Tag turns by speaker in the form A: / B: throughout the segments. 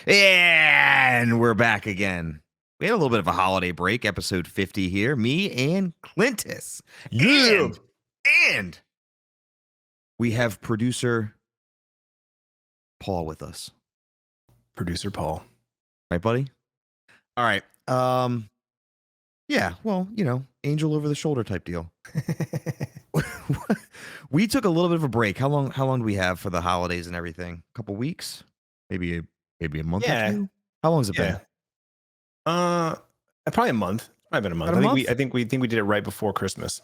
A: And we're back again. We had a little bit of a holiday break, episode 50 here. Me and Clintus.
B: Yeah.
A: And we have producer Paul with us.
B: Producer Paul.
A: Right, buddy? All right. Yeah, well, angel over the shoulder type deal. We took a little bit of a break. How long do we have for the holidays and everything? A couple weeks? Maybe a month or two? How long has it been?
B: Probably a month. Probably been a month.
A: About a month?
B: I think we did it right before Christmas.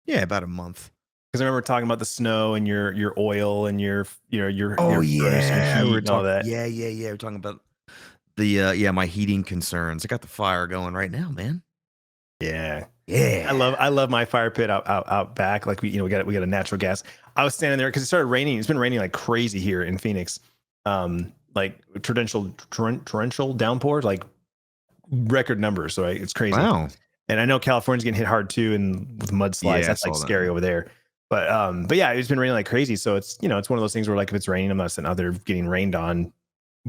A: Yeah, about a month.
B: Because I remember talking about the snow and your oil and your
A: furnace
B: and heat and all that.
A: Yeah. We're talking about the my heating concerns. I got the fire going right now, man.
B: Yeah.
A: Yeah.
B: I love my fire pit out back. Like we got a natural gas. I was standing there because it started raining. It's been raining like crazy here in Phoenix. Like torrential downpours, like record numbers. So it's crazy.
A: Wow.
B: And I know California's getting hit hard too, and with mudslides, that's like scary over there. But yeah, it's been raining like crazy. So it's one of those things where like if it's raining, I'm not sitting out there getting rained on,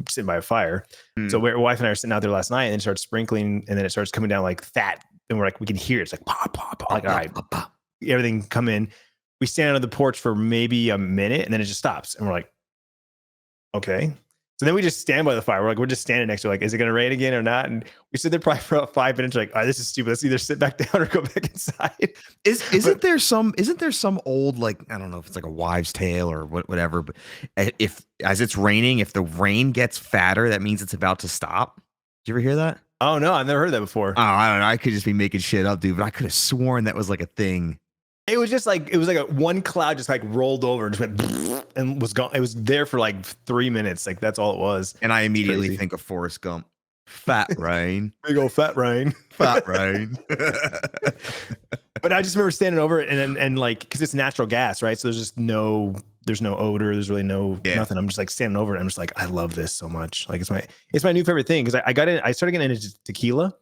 B: sitting by a fire. So my wife and I are sitting out there last night, and then it starts sprinkling, and then it starts coming down like that, and we're like, we can hear it. It's like pop, pop, pop. Like all right, everything come in. We stand on the porch for maybe a minute, and then it just stops, and we're like, okay. So then we just stand by the fire. We're just standing next to it, like, is it going to rain again or not? And we sit there probably for about 5 minutes, like, all right, this is stupid. Let's either sit back down or go back inside.
A: Isn't there some old, like, I don't know if it's like a wives' tale or whatever, but if as it's raining, if the rain gets fatter, that means it's about to stop. Did you ever hear that?
B: Oh no, I've never heard that before.
A: Oh, I don't know. I could just be making shit up, dude, but I could have sworn that was like a thing.
B: It was like a one cloud just like rolled over and just went and was gone. It was there for like 3 minutes. Like that's all it was.
A: And I immediately think of Forrest Gump. Fat rain.
B: Big old fat rain.
A: Fat rain.
B: But I just remember standing over it and like, because it's natural gas, right? So there's no odor. There's really nothing. I'm just like standing over it. I'm just like, I love this so much. Like it's my new favorite thing. Because I started getting into tequila.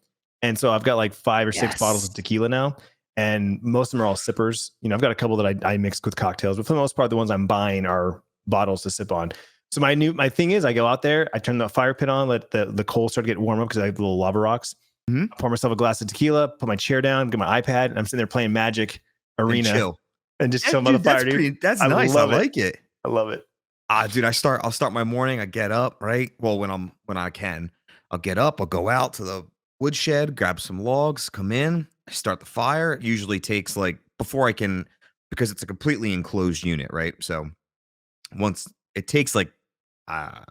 B: And so I've got like 5 or 6 bottles of tequila now. And most of them are all sippers. I've got a couple that I mixed with cocktails, but for the most part, the ones I'm buying are bottles to sip on. So my thing is I go out there, I turn the fire pit on, let the coals start to get warm up because I have little lava rocks. I pour myself a glass of tequila, put my chair down, get my iPad, and I'm sitting there playing Magic Arena and just chill by the fire, dude.
A: That's nice. I like it.
B: I love it.
A: Dude, I'll start my morning. I get up, right? Well, when I can, I'll get up, I'll go out to the woodshed, grab some logs, come in, start the fire. It usually takes like before I can, because it's a completely enclosed unit, right? So once it takes like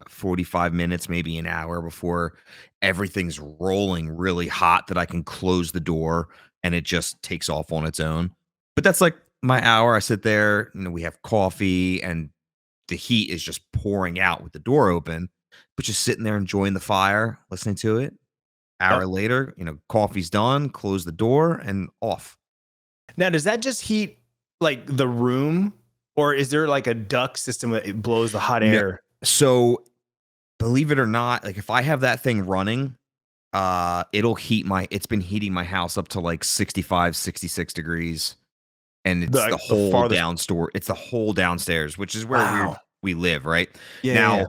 A: 45 minutes, maybe an hour before everything's rolling really hot that I can close the door and it just takes off on its own. But that's like my hour. I sit there, we have coffee and the heat is just pouring out with the door open, but just sitting there enjoying the fire, listening to it. Hour later, coffee's done, close the door and off.
B: Now, does that just heat like the room, or is there like a duct system that it blows the hot air?
A: So believe it or not, like if I have that thing running, it's been heating my house up to like 65, 66 degrees. And it's the whole downstairs. It's the whole downstairs, which is where we live, right?
B: Yeah.
A: Now,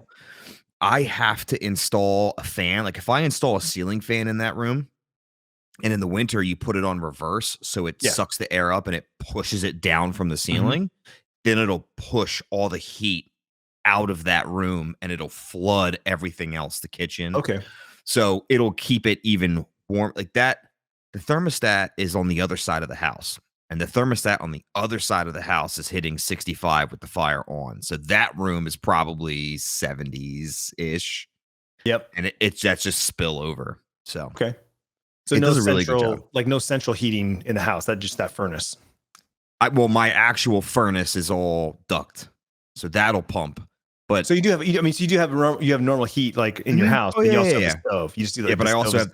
A: I have to install a fan. Like if I install a ceiling fan in that room, and in the winter you put it on reverse, so it sucks the air up and it pushes it down from the ceiling, then it'll push all the heat out of that room and it'll flood everything else, the kitchen.
B: Okay.
A: So it'll keep it even warm like that. The thermostat is on the other side of the house. And the thermostat on the other side of the house is hitting 65 with the fire on. So that room is probably 70s-ish.
B: Yep.
A: And that's just spillover. So
B: okay. So it does a really good job. Like no central heating in the house. Just that furnace.
A: My actual furnace is all duct. So that'll pump. But
B: so you do have normal heat like in your house.
A: Oh, yeah,
B: you also
A: have
B: a stove. You just do like
A: but I also have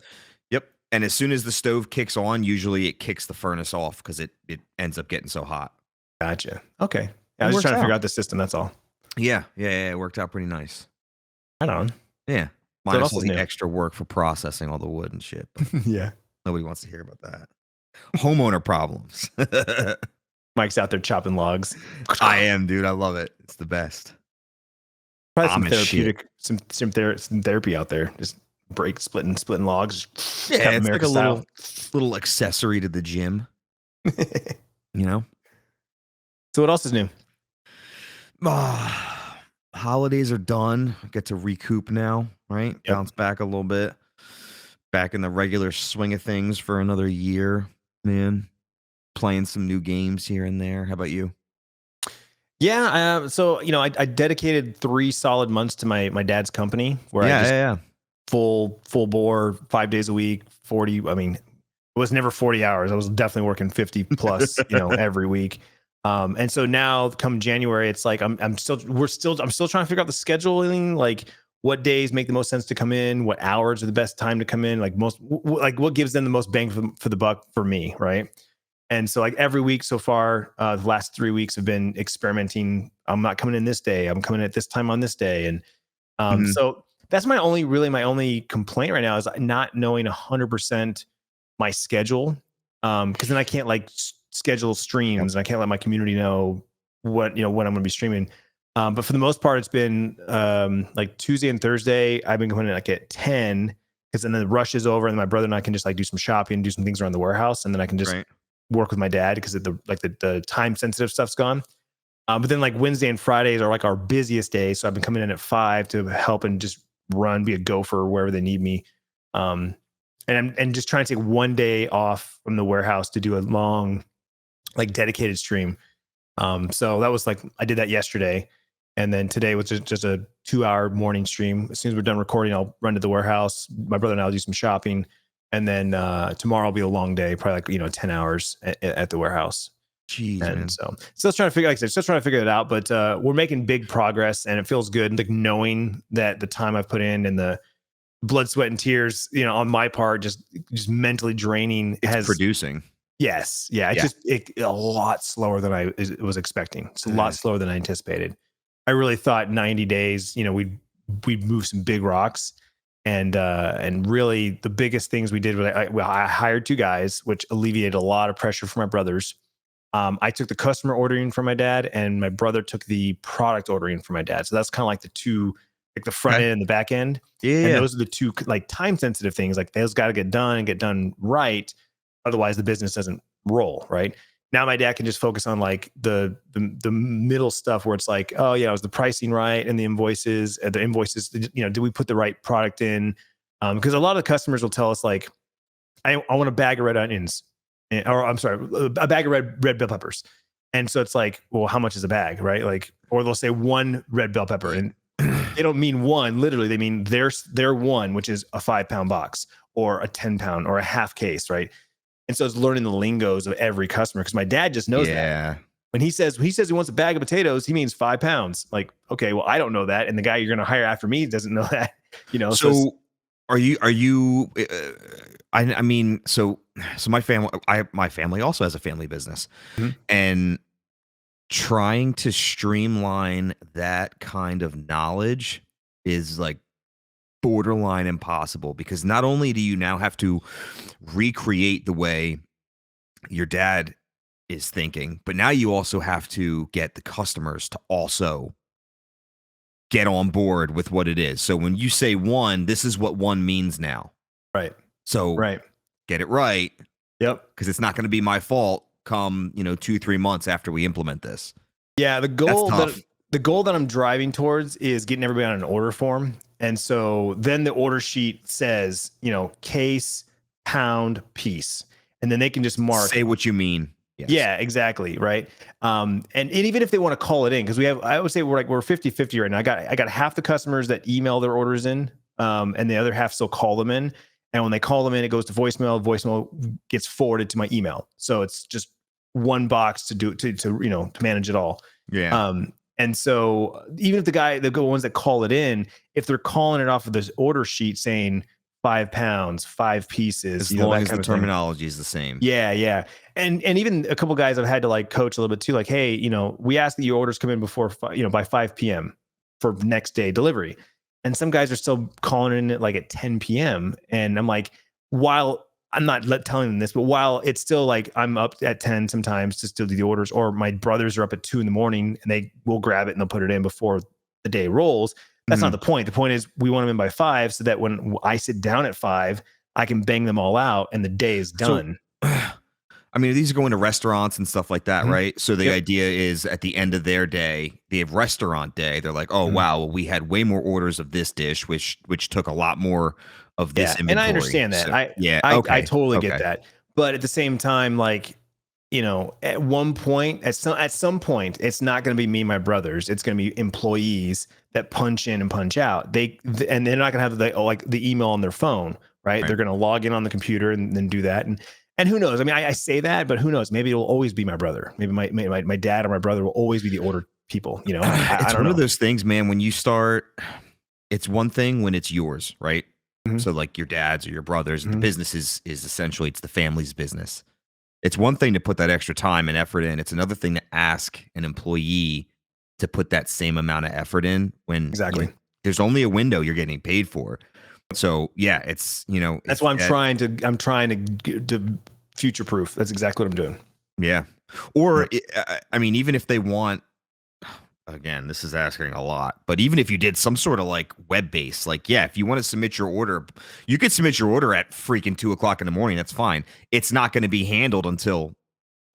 A: and as soon as the stove kicks on, usually it kicks the furnace off because it ends up getting so hot.
B: Gotcha. Okay. I was just trying to figure out the system. That's all.
A: Yeah. It worked out pretty nice.
B: Right on.
A: Yeah. Minus all the extra work for processing all the wood and shit.
B: Yeah.
A: Nobody wants to hear about that. Homeowner problems.
B: Mike's out there chopping logs.
A: I am, dude. I love it. It's the best.
B: Probably some
A: Amish shit.
B: therapeutic, some therapy out there. Just splitting logs,
A: Yeah,
B: Captain
A: it's like
B: America
A: a
B: style.
A: little accessory to the gym, you know?
B: So what else is new?
A: Holidays are done. I get to recoup now, right?
B: Yep.
A: Bounce back a little bit. Back in the regular swing of things for another year, man. Playing some new games here and there. How about you?
B: Yeah. So I dedicated 3 solid months to my dad's company where I
A: Yeah,
B: just
A: yeah,
B: full bore 5 days a week, 40. I mean, it was never 40 hours. I was definitely working 50 plus, every week. And so now come January, it's like I'm still trying to figure out the scheduling, like what days make the most sense to come in, what hours are the best time to come in, like like what gives them the most bang for the buck for me, right? And so like every week so far, the last 3 weeks have been experimenting. I'm not coming in this day. I'm coming at this time on this day. And
A: yeah.
B: so that's my only complaint right now is not knowing 100% my schedule. Because then I can't like schedule
A: Yep.
B: streams and I can't let my community know when I'm going to be streaming. But for the most part, it's been like Tuesday and Thursday. I've been coming in like at 10 because then the rush is over and my brother and I can just like do some shopping, do some things around the warehouse, and then I can just
A: Right.
B: work with my dad because the time sensitive stuff's gone. But then like Wednesday and Fridays are like our busiest days. So I've been coming in at 5 to help and just be a gopher wherever they need me. And just trying to take one day off from the warehouse to do a long, like dedicated stream. So that was like, I did that yesterday. And then today was just a 2-hour morning stream. As soon as we're done recording, I'll run to the warehouse. My brother and I'll do some shopping. And then tomorrow will be a long day, probably like, 10 hours at the warehouse.
A: Jeez,
B: And
A: man.
B: so still trying to figure, like I said, still trying to figure it out, but we're making big progress and it feels good. Like knowing that the time I've put in and the blood, sweat and tears, on my part, just mentally draining
A: It's producing.
B: yes. Yeah. It's just a lot slower than I was expecting. It's a lot slower than I anticipated. I really thought 90 days, we'd move some big rocks. And really the biggest things we did was I hired 2 guys, which alleviated a lot of pressure for my brothers. I took the customer ordering from my dad and my brother took the product ordering from my dad. So that's kind of like the two, like the front end and the back end.
A: Yeah,
B: And
A: yeah.
B: those are the two like time sensitive things. Like those got to get done and get done right. Otherwise the business doesn't roll. Right now, my dad can just focus on like the middle stuff where it's like, oh yeah, was the pricing right? And the invoices, did we put the right product in? Because a lot of the customers will tell us like, I want a bag of red onions. Or I'm sorry, a bag of red bell peppers. And so it's like, well, how much is a bag, right? Like, or they'll say 1 red bell pepper, and they don't mean one. Literally, they mean their one, which is a 5-pound box, or a 10-pound, or a half case, right? And so it's learning the lingos of every customer because my dad just knows that. When he says he wants a bag of potatoes, he means 5 pounds. Like, okay, well, I don't know that, and the guy you're going to hire after me doesn't know that.
A: So are you I mean, so my family also has a family business.
B: Mhm.
A: And trying to streamline that kind of knowledge is like borderline impossible because not only do you now have to recreate the way your dad is thinking, but now you also have to get the customers to also get on board with what it is. So when you say one, this is what one means now.
B: Right.
A: So
B: Right.
A: get it right.
B: Yep.
A: Because it's not going to be my fault come, 2-3 months after we implement this.
B: Yeah. The
A: That's
B: goal
A: tough.
B: that I'm driving towards is getting everybody on an order form. And so then the order sheet says, case, pound, piece. And then they can just mark.
A: Say what you mean. Yes.
B: Yeah, exactly. Right. And even if they want to call it in, because I would say we're 50-50 right now. I got half the customers that email their orders in, and the other half still call them in. And when they call them in, it goes to voicemail. Voicemail gets forwarded to my email. So it's just one box to manage it all.
A: Yeah.
B: And so even if the ones that call it in, if they're calling it off of this order sheet saying 5 pounds, 5 pieces,
A: As long
B: that
A: as
B: kind
A: the
B: of thing.
A: terminology is the same.
B: Yeah, yeah. And even a couple guys I've had to like coach a little bit too, like, hey, we ask that your orders come in before, by 5 p.m. for next day delivery. And some guys are still calling in at 10 p.m. And I'm like, while I'm not telling them this, but while it's still like I'm up at 10 sometimes to still do the orders, or my brothers are up at 2 a.m. and they will grab it and they'll put it in before the day rolls. That's not
A: Mhm.
B: the point. The point is we want them in by 5 so that when I sit down at 5, I can bang them all out and the day is
A: So,
B: done.
A: I mean, these are going to restaurants and stuff like that,
B: Mhm.
A: right? So the
B: Yep.
A: idea is at the end of their day, they have restaurant day. They're like, "Oh,
B: Mhm.
A: wow, well, we had way more orders of this dish, which took a lot more of this
B: Yeah, and I
A: inventory."
B: understand that.
A: So, yeah,
B: I
A: okay,
B: totally get
A: okay.
B: that. But at the same time, like, at one point, at some point, it's not going to be me and my brothers. It's going to be employees that punch in and punch out. And they're not going to have the email on their phone, right?
A: Right.
B: They're going to log in on the computer and then do that. And who knows? I mean, I say that, but who knows? Maybe it'll always be my brother. Maybe my dad or my brother will always be the order people. I
A: It's
B: don't
A: one of
B: know.
A: those things, man, when you start it's one thing when it's yours, right?
B: Mhm.
A: So like your dad's or your brother's, the
B: Mhm.
A: business is essentially it's the family's business. It's one thing to put that extra time and effort in. It's another thing to ask an employee to put that same amount of effort in when
B: Exactly.
A: there's only a window you're getting paid for. So yeah, it's
B: That's
A: if
B: why
A: that
B: I'm trying to future proof. That's exactly what I'm doing.
A: yeah, or I mean, even if they want again, this is asking a lot, but even if you did some sort of like web based, like, yeah, if you want to submit your order, you could submit your order at freaking 2 o'clock in the morning. That's fine. It's not going to be handled until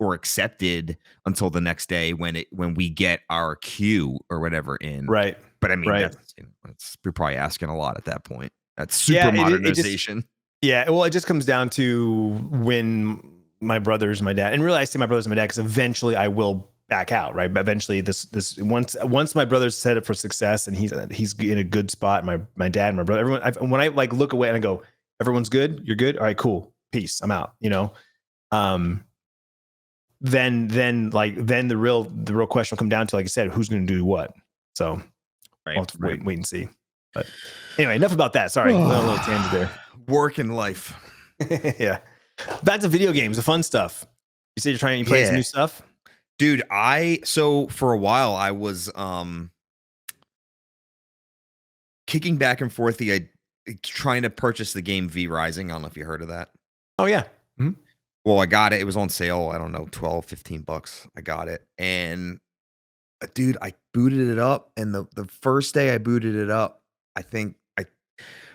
A: or accepted until the next day when we get our queue or whatever in.
B: Right.
A: But I mean,
B: Right.
A: you're probably asking a lot at that point. That's
B: Yeah,
A: super
B: it just
A: modernization.
B: yeah, well, it just comes down to when my brothers, my dad, and really I say my brothers and my dad because eventually I will back out, right? But eventually this once my brother's set up for success and he's in a good spot, my dad and my brother, everyone when I like look away and I go, everyone's good, you're good, all right, cool, peace, I'm out, Um then the real question will come down to, like I said, who's gonna do what. So I'll
A: Right,
B: have to
A: right.
B: wait and see. But anyway, enough about that. Sorry, went on a little tangent there.
A: Work and life.
B: Yeah. Back to video games, the fun stuff. You said you playing some
A: Yeah.
B: new stuff?
A: Dude, so for a while I was kicking back and forth trying to purchase the game VRising. I don't know if you heard of that.
B: Oh yeah. Mhm.
A: Well, I got it. It was on sale. I don't know, 12, $15. I got it. And dude, I booted it up. And the first day I booted it up, I think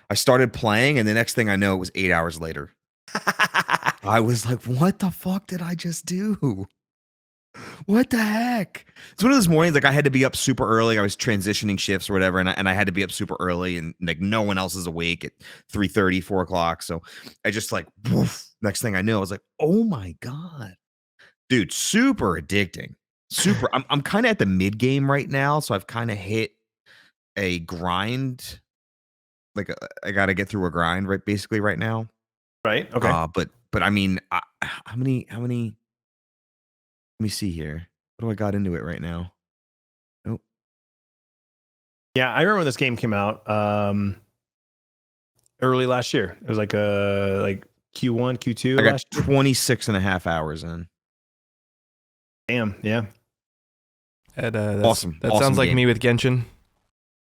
A: I started playing, and the next thing I know, it was 8 hours later. I was like, what the fuck did I just do? What the heck? It's one of those mornings like I had to be up super early. I was transitioning shifts or whatever, and I had to be up super early, and like no one else is awake at 3:30, 4 o'clock. So I just like woof, next thing I know, I was like, oh my God. Dude, super addicting. Super. I'm kind of at the mid game right now, so I've kind of hit a grind. Like I gotta get through a grind right basically right now.
B: Right. Okay.
A: But I mean, how many let me see here. What do I got into it right now? Oh,
B: Yeah, I remember when this game came out early last year. It was like Q1,
A: I
B: Q2
A: got
B: last year.
A: 26 and a half hours in.
B: Damn. Yeah.
A: Awesome.
C: That
A: Awesome
C: sounds like
A: game.
C: me with Genshin.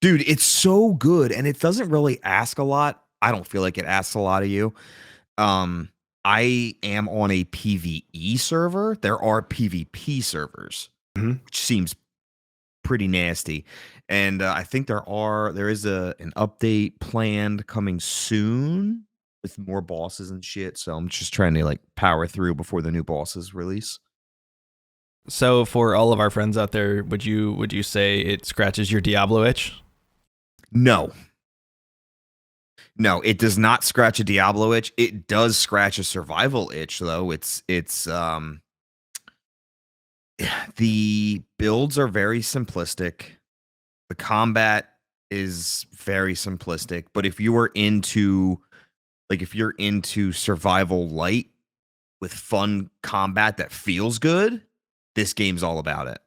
A: Dude, it's so good and it doesn't really ask a lot. I don't feel like it asks a lot of you. Um, I am on a PvE server. There are PvP servers,
B: Mhm.
A: which seems pretty nasty. And I think there is an update planned coming soon with more bosses and shit. So I'm just trying to like power through before the new bosses release.
C: So for all of our friends out there, would you say it scratches your Diablo itch?
A: No. No, it does not scratch a Diablo itch. It does scratch a survival itch though. It's the builds are very simplistic. The combat is very simplistic, but if you're into survival light with fun combat that feels good, this game's all about it.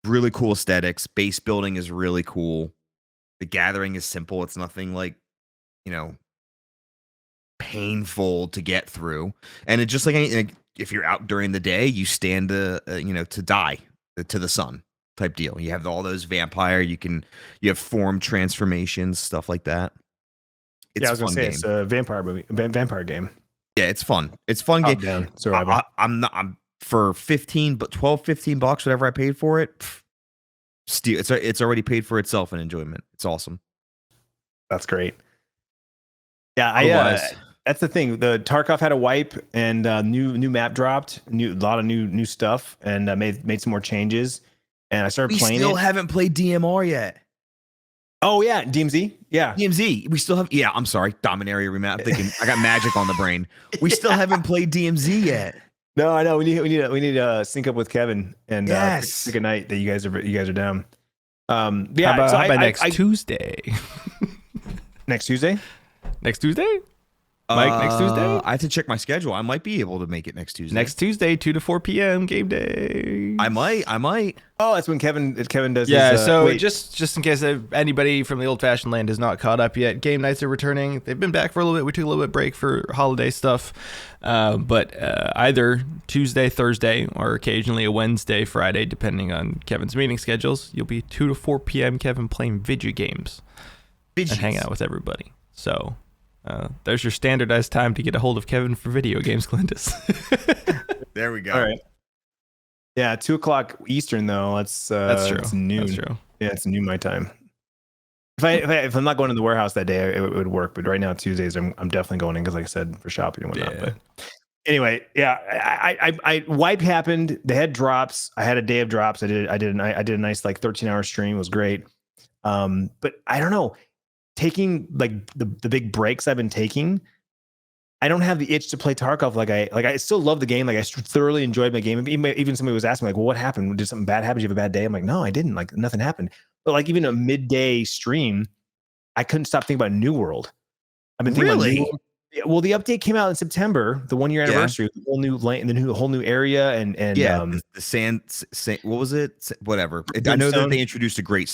A: Really cool aesthetics, base building is really cool. The gathering is simple. It's nothing like, you know, painful to get through. And it just like if you're out during the day, you stand to die to the sun type deal. You have all those vampire. You have form transformations, stuff like that.
B: Yeah,
A: It's
B: I
A: a
B: was gonna
A: fun
B: say
A: game.
B: it's a vampire game.
A: Yeah, it's fun. It's fun game.
B: Top down survival.
A: I'm not. I'm for 15, but 12, $15, whatever I paid for it. It's already paid for itself in enjoyment. It's awesome.
B: That's great. Yeah,
A: Otherwise,
B: that's the thing. The Tarkov had a wipe, and new map dropped, a lot of new stuff, and made some more changes. And I started
A: we
B: playing
A: still
B: it.
A: haven't played DMR yet.
B: Oh yeah, DMZ. Yeah,
A: DMZ. We still have. Yeah, I'm sorry. Dominaria remap. I'm thinking I got magic on the brain. We still haven't played DMZ yet.
B: No, I know. We need to sync up with Kevin and
A: Yes.
B: pick a night that you guys are down.
C: Yeah, how about next Tuesday?
B: Next Tuesday?
C: Next Tuesday? Mike, next Tuesday?
A: I have to check my schedule. I might be able to make it next Tuesday.
C: Next Tuesday, 2 to 4 p.m. game day.
A: I might.
B: Oh, that's when Kevin does.
C: Yeah.
B: His,
C: So
B: wait.
C: just in case anybody from the old-fashioned land is not caught up yet, game nights are returning. They've been back for a little bit. We took a little bit break for holiday stuff, but either Tuesday, Thursday, or occasionally a Wednesday, Friday, depending on Kevin's meeting schedules. You'll be 2 to 4 p.m. Kevin playing video games and hang out with everybody. So. There's your standardized time to get a hold of Kevin for video games, Clintus.
A: There we go.
B: All right. Yeah, 2:00 Eastern though. That's
C: true.
B: It's noon.
C: That's true.
B: Yeah, it's noon my time. If I'm not going to the warehouse that day, it would work. But right now, Tuesdays, I'm definitely going in because, like I said, for shopping and whatnot.
C: Yeah.
B: But anyway, yeah, I wipe happened. They had drops. I had a day of drops. I did a nice like 13-hour stream. It was great. But I don't know. Taking like the big breaks I've been taking, I don't have the itch to play Tarkov like I still love the game. Like I thoroughly enjoyed my game. Even somebody was asking me like, well, what happened? Did something bad happen? Did you have a bad day? I'm like, no, I didn't. Like nothing happened. But like even a midday stream, I couldn't stop thinking about New World. I've been thinking about New World. Well, the update came out in September, the 1 year anniversary, the whole new lane, the whole new area, and
A: the sand. What was it? Whatever. I know that they introduced a great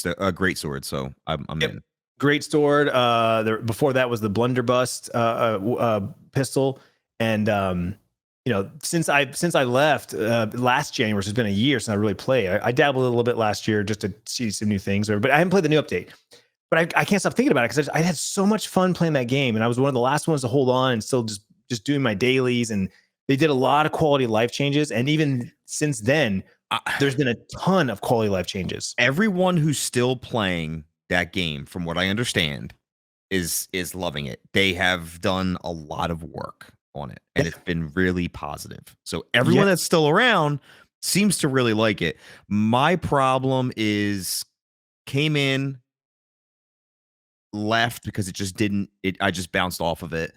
A: sword, so I'm in.
B: Great sword. Before that was the blunderbuss pistol, and since I left last January, so it's been a year since I really played. I dabbled a little bit last year just to see some new things, but I haven't played the new update. But I can't stop thinking about it because I had so much fun playing that game, and I was one of the last ones to hold on and still just doing my dailies. And they did a lot of quality of life changes, and even since then, there's been a ton of quality of life changes.
A: Everyone who's still playing that game, from what I understand, is loving it. They have done a lot of work on it, and it's been really positive. So everyone that's still around seems to really like it. My problem is came in, left because I just bounced off of it.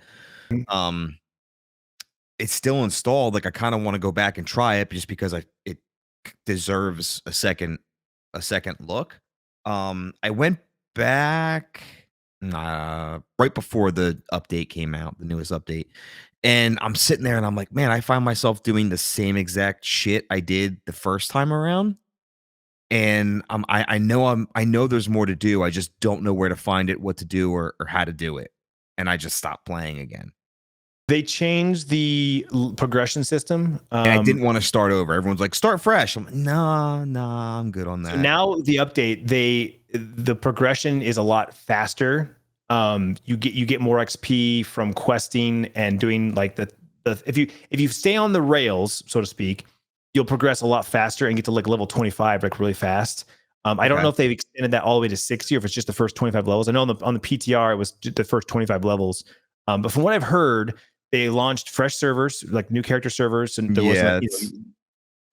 A: It's still installed. Like I kind of want to go back and try it just because it deserves a second look. I went back right before the update came out, the newest update, and I'm sitting there and I'm like, man, I find myself doing the same exact shit I did the first time around. And I know there's more to do. I just don't know where to find it, what to do, or how to do it. And I just stopped playing again.
B: They changed the progression system.
A: And I didn't want to start over. Everyone's like, start fresh. I'm like, nah, I'm good on that.
B: So now the update, the progression is a lot faster. You get more XP from questing and doing like if you stay on the rails, so to speak, you'll progress a lot faster and get to like level 25 like really fast. I don't know if they've extended that all the way to 60 or if it's just the first 25 levels. I know on the PTR it was the first 25 levels. But from what I've heard, they launched fresh servers, like new character servers, and there was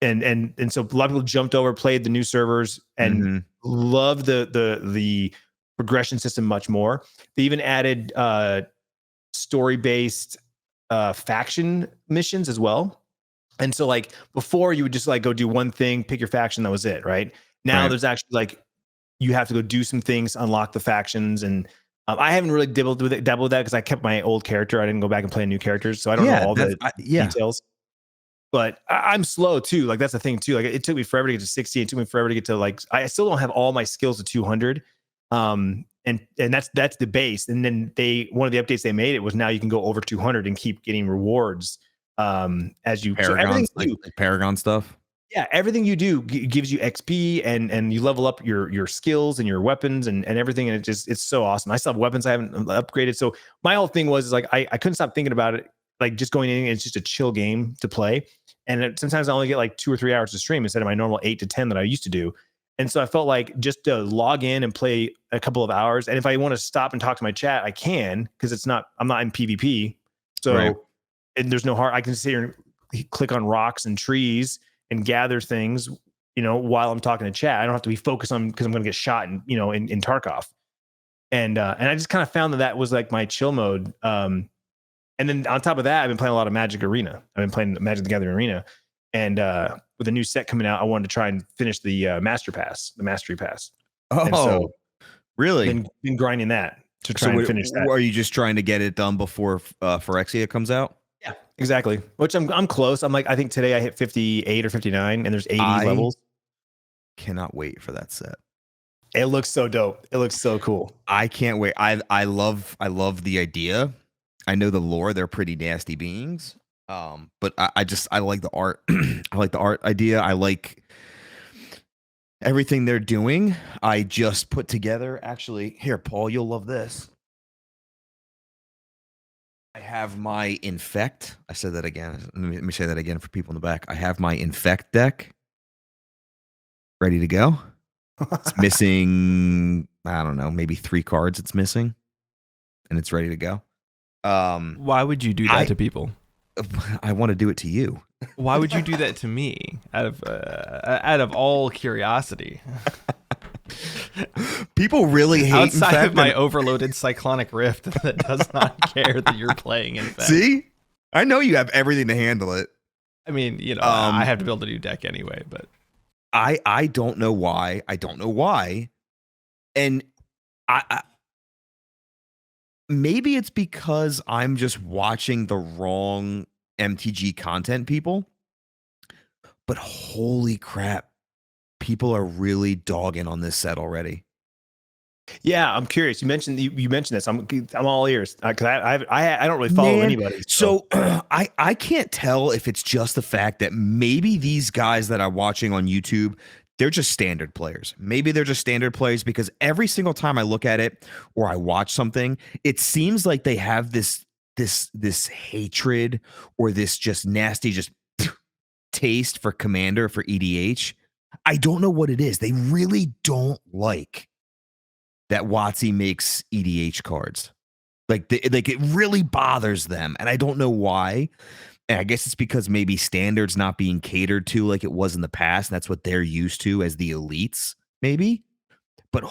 B: and so a lot of people jumped over, played the new servers, and loved the progression system much more. They even added story-based faction missions as well. And so like before you would just like go do one thing, pick your faction, that was it, right? Now there's actually like you have to go do some things, unlock the factions, and I haven't really dabbled with that because I kept my old character. I didn't go back and play new characters, so I don't know all the details. But I'm slow too. Like that's the thing too. Like it took me forever to get to 60. It took me forever to get to like I still don't have all my skills to 200. And that's the base. And then one of the updates they made it was now you can go over 200 and keep getting rewards as you
A: Paragon, like Paragon stuff.
B: Yeah, everything you do gives you XP and you level up your skills and your weapons and everything. And it's so awesome. I still have weapons I haven't upgraded. So my whole thing was like, I couldn't stop thinking about it. Like just going in and it's just a chill game to play. And sometimes I only get like 2 or 3 hours to stream instead of my normal 8 to 10 that I used to do. And so I felt like just to log in and play a couple of hours. And if I want to stop and talk to my chat, I can, because I'm not in PvP. So
A: Right.
B: and there's no hard, I can sit here and click on rocks and trees and gather things, while I'm talking to chat. I don't have to be focused on, because I'm going to get shot in Tarkov. And I just kind of found that was like my chill mode. And then on top of that, I've been playing a lot of Magic Arena. I've been playing Magic the Gathering Arena. And with a new set coming out, I wanted to try and finish the Mastery Pass.
A: Oh,
B: and so
A: really?
B: Been grinding that to try and finish that.
A: Are you just trying to get it done before Phyrexia comes out?
B: Yeah, exactly. Which I'm close. I'm like, I think today I hit 58 or 59, and there's 80 levels.
A: Cannot wait for that set.
B: It looks so dope. It looks so cool.
A: I can't wait. I love the idea. I know the lore. They're pretty nasty beings. But I like the art. I like the art idea. I like everything they're doing. I just put together, actually, here, Paul, you'll love this. I have my Infect. I said that again. Let me say that again for people in the back. I have my Infect deck ready to go. It's missing, I don't know, maybe 3 cards it's missing, and it's ready to go.
C: Why would you do that to people?
A: I want to do it to you.
C: Why would you do that to me? Out of all curiosity.
A: People really hate
C: outside of my overloaded Cyclonic Rift that does not care that you're playing Infect.
A: See, I know you have everything to handle it.
C: I mean, I have to build a new deck anyway, but
A: I don't know why. I don't know why. And I maybe it's because I'm just watching the wrong MTG content people. But holy crap, people are really dogging on this set already.
B: Yeah, I'm curious. You mentioned this. I'm all ears, because I don't really follow anybody.
A: So I can't tell if it's just the fact that maybe these guys that I'm watching on YouTube, they're just standard players. Maybe they're just standard players, because every single time I look at it or I watch something, it seems like they have this hatred or this just nasty taste for Commander, for EDH. I don't know what it is. They really don't like that WotC makes EDH cards. Like it really bothers them, and I don't know why. And I guess it's because maybe Standard's not being catered to like it was in the past, and that's what they're used to as the elites, maybe. But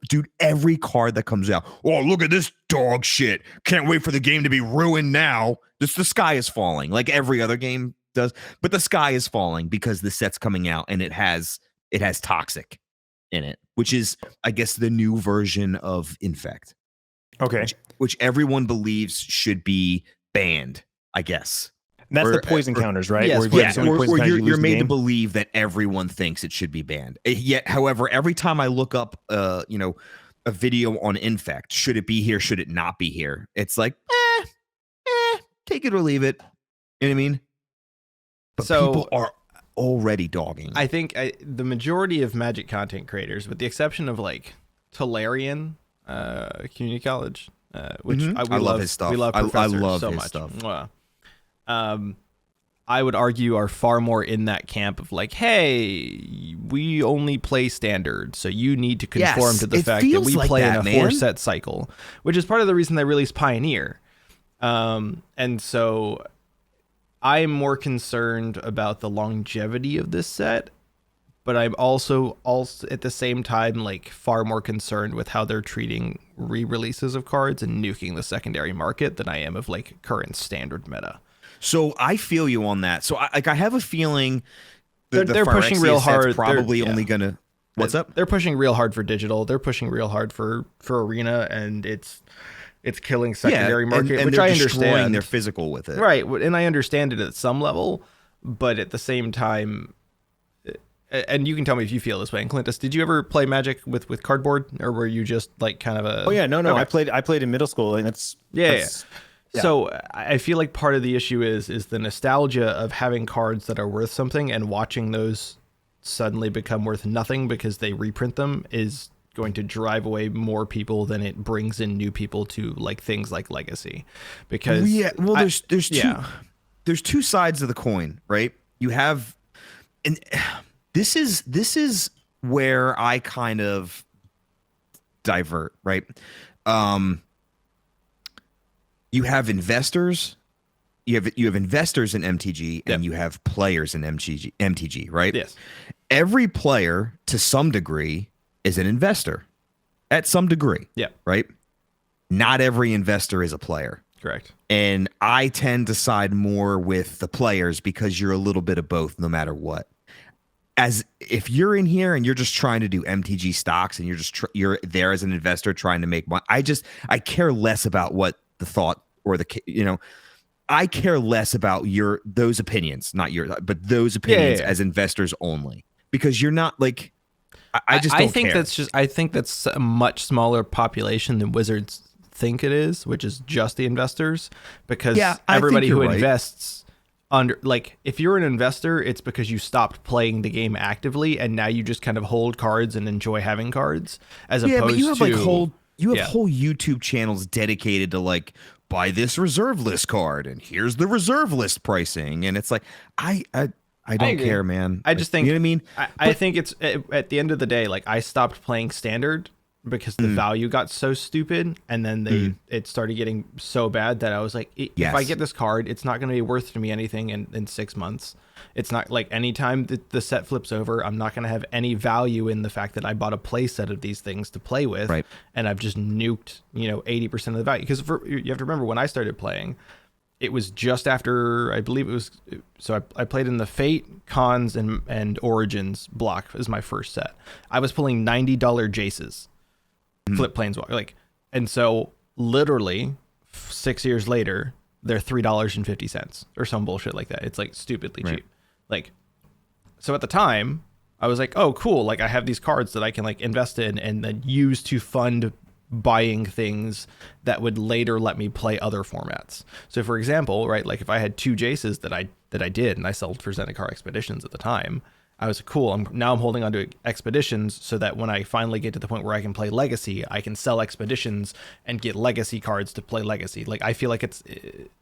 A: dude, every card that comes out, oh, look at this dog shit. Can't wait for the game to be ruined now. The sky is falling, like every other game does. But the sky is falling because the set's coming out, and it has Toxic in it, which is, I guess, the new version of Infect.
B: Okay.
A: Which everyone believes should be banned, I guess.
B: And that's the poison counters, right?
C: Yes,
A: or you're made to believe that everyone thinks it should be banned. Yet, however, every time I look up, a video on Infect, should it be here? Should it not be here? It's like, take it or leave it. You know what I mean? But
C: so
A: people are already dogging.
C: I think the majority of Magic content creators, with the exception of like Tolarian, Community College, which
A: I love his stuff.
C: We love Professor
A: I love
C: so
A: his
C: much.
A: stuff.
C: I would argue are far more in that camp of like, hey, we only play Standard, so you need to conform to the fact that we play in a 4-set cycle, which is part of the reason they released Pioneer. And so I'm more concerned about the longevity of this set, but I'm also at the same time like far more concerned with how they're treating re-releases of cards and nuking the secondary market than I am of like current Standard meta.
A: So I feel you on that. So I have a feeling
C: that they're pushing real hard.
A: Probably only gonna. What's up?
C: They're pushing real hard for digital. They're pushing real hard for Arena, and it's killing secondary market,
A: and
C: which I understand.
A: They're physical with it,
C: right? And I understand it at some level, but at the same time, and you can tell me if you feel this way. And Clintus, did you ever play Magic with cardboard, or were you just like kind of a?
B: Oh yeah, no.
C: Okay.
B: I played in middle school, and that's.
C: Yeah. So I feel like part of the issue is the nostalgia of having cards that are worth something and watching those suddenly become worth nothing because they reprint them is going to drive away more people than it brings in new people to like things like Legacy. Because
A: there's two sides of the coin, right? You have, and this is where I kind of divert, right? Um, you have investors, you have investors in MTG, and you have players in MTG, right?
C: Yes.
A: Every player to some degree is an investor at some degree.
C: Yeah.
A: Right? Not every investor is a player.
C: Correct.
A: And I tend to side more with the players because you're a little bit of both no matter what. As if you're in here and you're just trying to do MTG stocks and you're just you're there as an investor trying to make money, I care less about what the thought or I care less about those opinions, not but those opinions as investors only, because you're not like I think
C: that's a much smaller population than Wizards think it is, which is just the investors, because everybody who invests under, like, if you're an investor, it's because you stopped playing the game actively and now you just kind of hold cards and enjoy having cards, as opposed
A: but you have
C: to
A: whole YouTube channels dedicated to like, buy this reserve list card and here's the reserve list pricing, and it's like I don't care, man.
C: I just think,
A: you know what I mean.
C: I think it's at the end of the day, like, I stopped playing standard because the value got so stupid, and then it started getting so bad that I was like, if I get this card, it's not going to be worth to me anything in 6 months. It's not like anytime the set flips over, I'm not going to have any value in the fact that I bought a play set of these things to play with, and I've just nuked 80% of the value. Because you have to remember, when I started playing, it was just after, I believe it was, so I played in the Fate, Cons, and Origins block as my first set. I was pulling $90 Jaces, flip Planeswalker, like, and so literally 6 years later, they're $3.50 or some bullshit like that. It's like stupidly cheap. Like, so at the time, I was like, oh, cool. Like, I have these cards that I can like invest in and then use to fund buying things that would later let me play other formats. So for example, right, like if I had 2 Jaces that I did, and I sold for Zendikar Expeditions at the time, I was cool. I'm holding on to Expeditions so that when I finally get to the point where I can play Legacy, I can sell Expeditions and get Legacy cards to play Legacy. Like, I feel like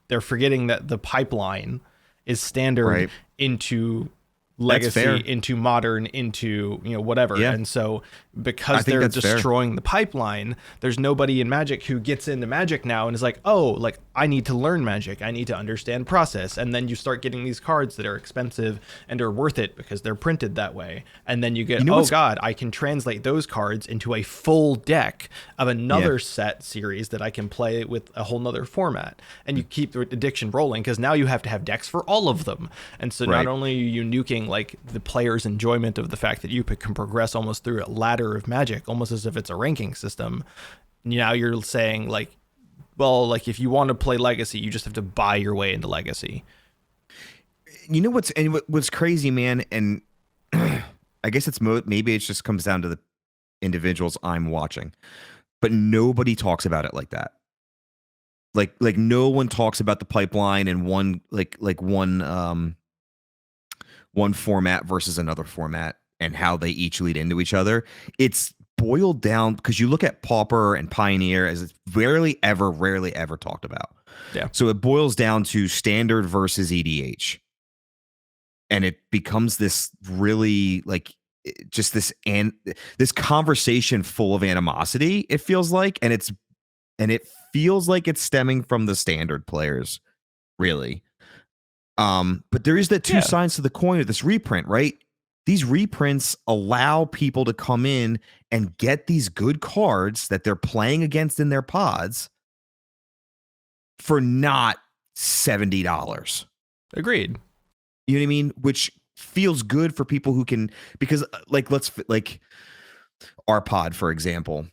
C: they're forgetting that the pipeline is standard into Legacy, into Modern, into whatever. And so because they're destroying the pipeline, there's nobody in Magic who gets into Magic now and is like, oh, like, I need to learn Magic, I need to understand process. And then you start getting these cards that are expensive and are worth it because they're printed that way, and then you get, oh god, I can translate those cards into a full deck of another set series that I can play with a whole nother format. And you keep the addiction rolling, because now you have to have decks for all of them. And so not only are you nuking like the player's enjoyment of the fact that you can progress almost through a ladder of Magic, almost as if it's a ranking system. Now you're saying like, well, like, if you want to play Legacy, you just have to buy your way into Legacy.
A: You know what's crazy, man, and I guess maybe it just comes down to the individuals I'm watching, but nobody talks about it like that. Like no one talks about the pipeline and one format versus another format and how they each lead into each other. It's boiled down because you look at Pauper and Pioneer as it's rarely ever talked about.
B: Yeah.
A: So it boils down to standard versus EDH. And it becomes this really like just this conversation full of animosity, it feels like, and it feels like it's stemming from the standard players, really. But there is that two sides to the coin of this reprint, right? These reprints allow people to come in and get these good cards that they're playing against in their pods for not $70.
C: Agreed.
A: You know what I mean? Which feels good for people who can, because like our pod, for example,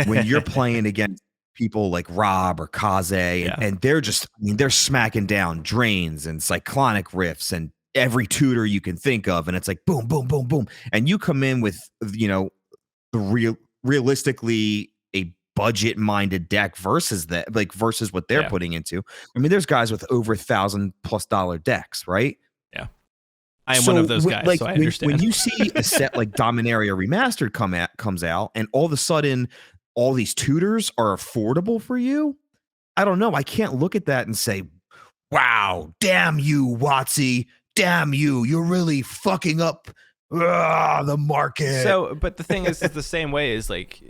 A: when you're playing against people like Rob or Kaze, and they're just, they're smacking down drains and cyclonic rifts and every tutor you can think of, and it's like boom, boom, boom, boom, and you come in with realistically a budget-minded deck versus what they're putting into. I mean, there's guys with over $1,000+ decks, right?
C: Yeah, I am one of those guys, so I understand.
A: When you see a set like Dominaria Remastered comes out, and all of a sudden all these tutors are affordable for you, I don't know. I can't look at that and say, wow, damn you, WotC, damn you, you're really fucking up The market.
C: So, but the thing is the same way is like,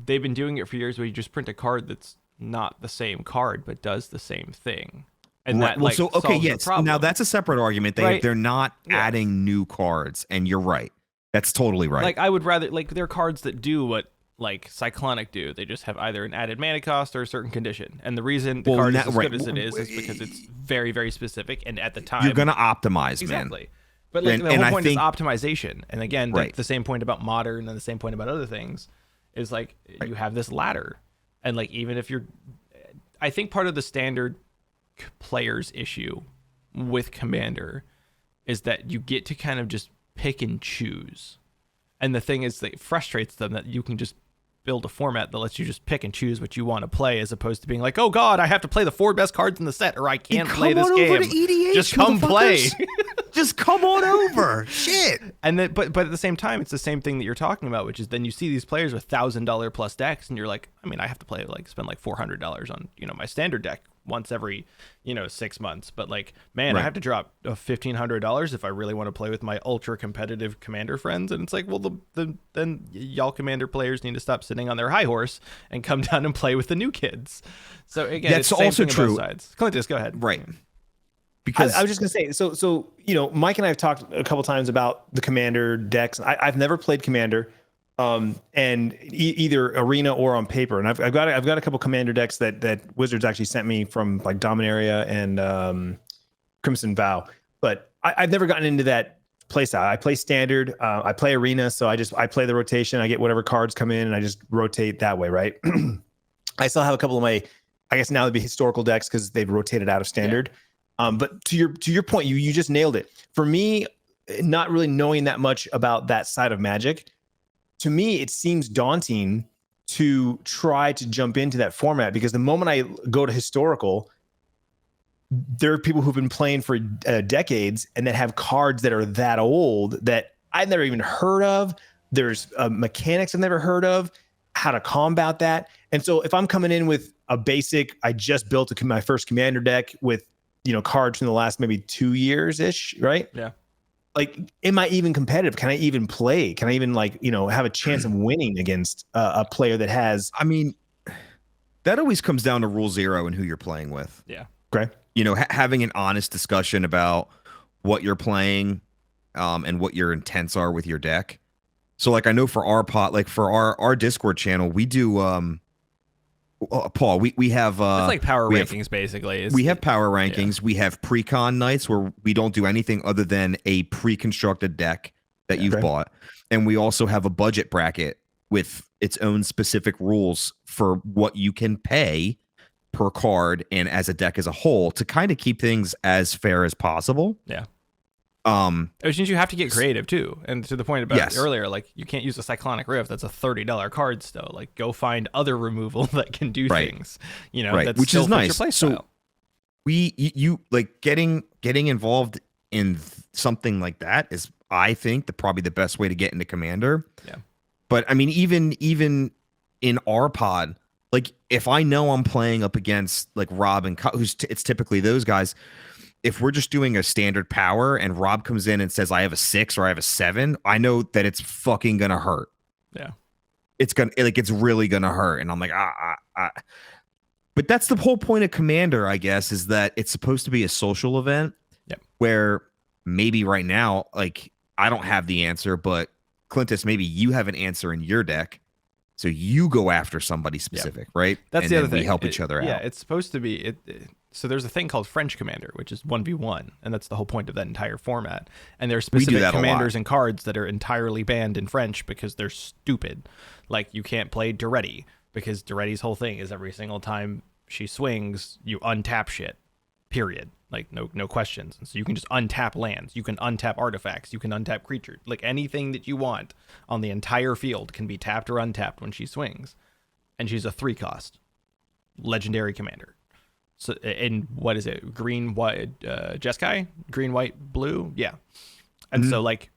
C: they've been doing it for years where you just print a card that's not the same card, but does the same thing. And
A: right.
C: that,
A: Well,
C: like,
A: so, okay,
C: solves the
A: yes.
C: problem.
A: Now, that's a separate argument. They're not adding new cards, and you're right. That's totally right.
C: Like, I would rather, like, there are cards that do what, like, Cyclonic do. They just have either an added mana cost or a certain condition. And the reason the card is as good as it is because it's very, very specific. And at the time,
A: you're going to optimize,
C: exactly.
A: man.
C: But like, the
A: and
C: whole
A: I
C: point
A: think,
C: is optimization. And again,
A: right.
C: the same point about Modern and the same point about other things is like, you have this ladder. And like, even if I think part of the standard players issue with Commander is that you get to kind of just pick and choose. And the thing is that it frustrates them that you can just build a format that lets you just pick and choose what you want to play, as opposed to being like, oh God, I have to play the 4 best cards in the set or I can't play this game.
A: Over to EDH,
C: just come play.
A: Just come on over. Shit.
C: And then, but at the same time, it's the same thing that you're talking about, which is then you see these players with $1,000 plus decks, and you're like, I mean, I have to spend like $400 on my standard deck once every 6 months, but like, man,
A: right.
C: I have to drop $1,500 if I really want to play with my ultra competitive Commander friends. And it's like, well, then y'all Commander players need to stop sitting on their high horse and come down and play with the new kids. So again,
A: that's
C: it's the same
A: also
C: thing
A: true.
C: on both sides. Clintus, go ahead.
A: Right. Because
B: I was just gonna say, so Mike and I have talked a couple times about the Commander decks. I've never played Commander, and either arena or on paper. And I've got a couple Commander decks that Wizards actually sent me from like Dominaria and Crimson Vow. But I've never gotten into that play style. I play Standard, I play Arena, so I play the rotation. I get whatever cards come in, and I just rotate that way, right? I still have a couple of my, I guess now they'd be historical decks because they've rotated out of Standard. Yeah. But to your point, you just nailed it. For me, not really knowing that much about that side of Magic, to me, it seems daunting to try to jump into that format, because the moment I go to historical, there are people who've been playing for decades and that have cards that are that old that I've never even heard of. There's mechanics I've never heard of, how to combat that. And so if I'm coming in with a basic, I just built my first Commander deck with cards from the last maybe 2 years ish, right?
C: Yeah.
B: Like, am I even competitive? Can I even play? Can I even have a chance of winning against a player that has?
A: I mean, that always comes down to rule 0 and who you're playing with.
C: Yeah.
B: Okay.
A: Having an honest discussion about what you're playing, and what your intents are with your deck. So, like, I know for our for our Discord channel, we do. Paul, we have
C: it's like power rankings basically.
A: We have power rankings. Yeah. We have pre-con nights where we don't do anything other than a pre-constructed deck that you've bought, and we also have a budget bracket with its own specific rules for what you can pay per card and as a deck as a whole to kind of keep things as fair as possible.
C: Yeah. Which means you have to get creative too. And to the point about earlier, like, you can't use a Cyclonic Rift. That's a $30 card still. Like, go find other removal that can do things, that's
A: which
C: still
A: is nice.
C: Your play style.
A: So you like getting involved in something like that is, I think, probably the best way to get into Commander.
C: Yeah.
A: But I mean, even in our pod, like, if I know I'm playing up against like Rob and it's typically those guys. If we're just doing a standard power and Rob comes in and says I have a 6 or I have a 7, I know that it's fucking gonna hurt.
C: Yeah,
A: it's really gonna hurt, and I'm like, But that's the whole point of Commander, I guess, is that it's supposed to be a social event.
C: Yep.
A: Where maybe right now, like, I don't have the answer, but Clintus, maybe you have an answer in your deck, so you go after somebody specific, right?
C: That's the other thing.
A: We help each other out.
C: Yeah, it's supposed to be so there's a thing called French Commander, which is 1v1, and that's the whole point of that entire format. And there's specific commanders and cards that are entirely banned in French because they're stupid. Like, you can't play Duretti because Duretti's whole thing is every single time she swings, you untap shit. Period. Like, no questions. And so you can just untap lands, you can untap artifacts, you can untap creatures. Like, anything that you want on the entire field can be tapped or untapped when she swings. And she's a 3-cost legendary commander. So, in what is it? Green, white, Jeskai? Green, white, blue? Yeah. And so, like,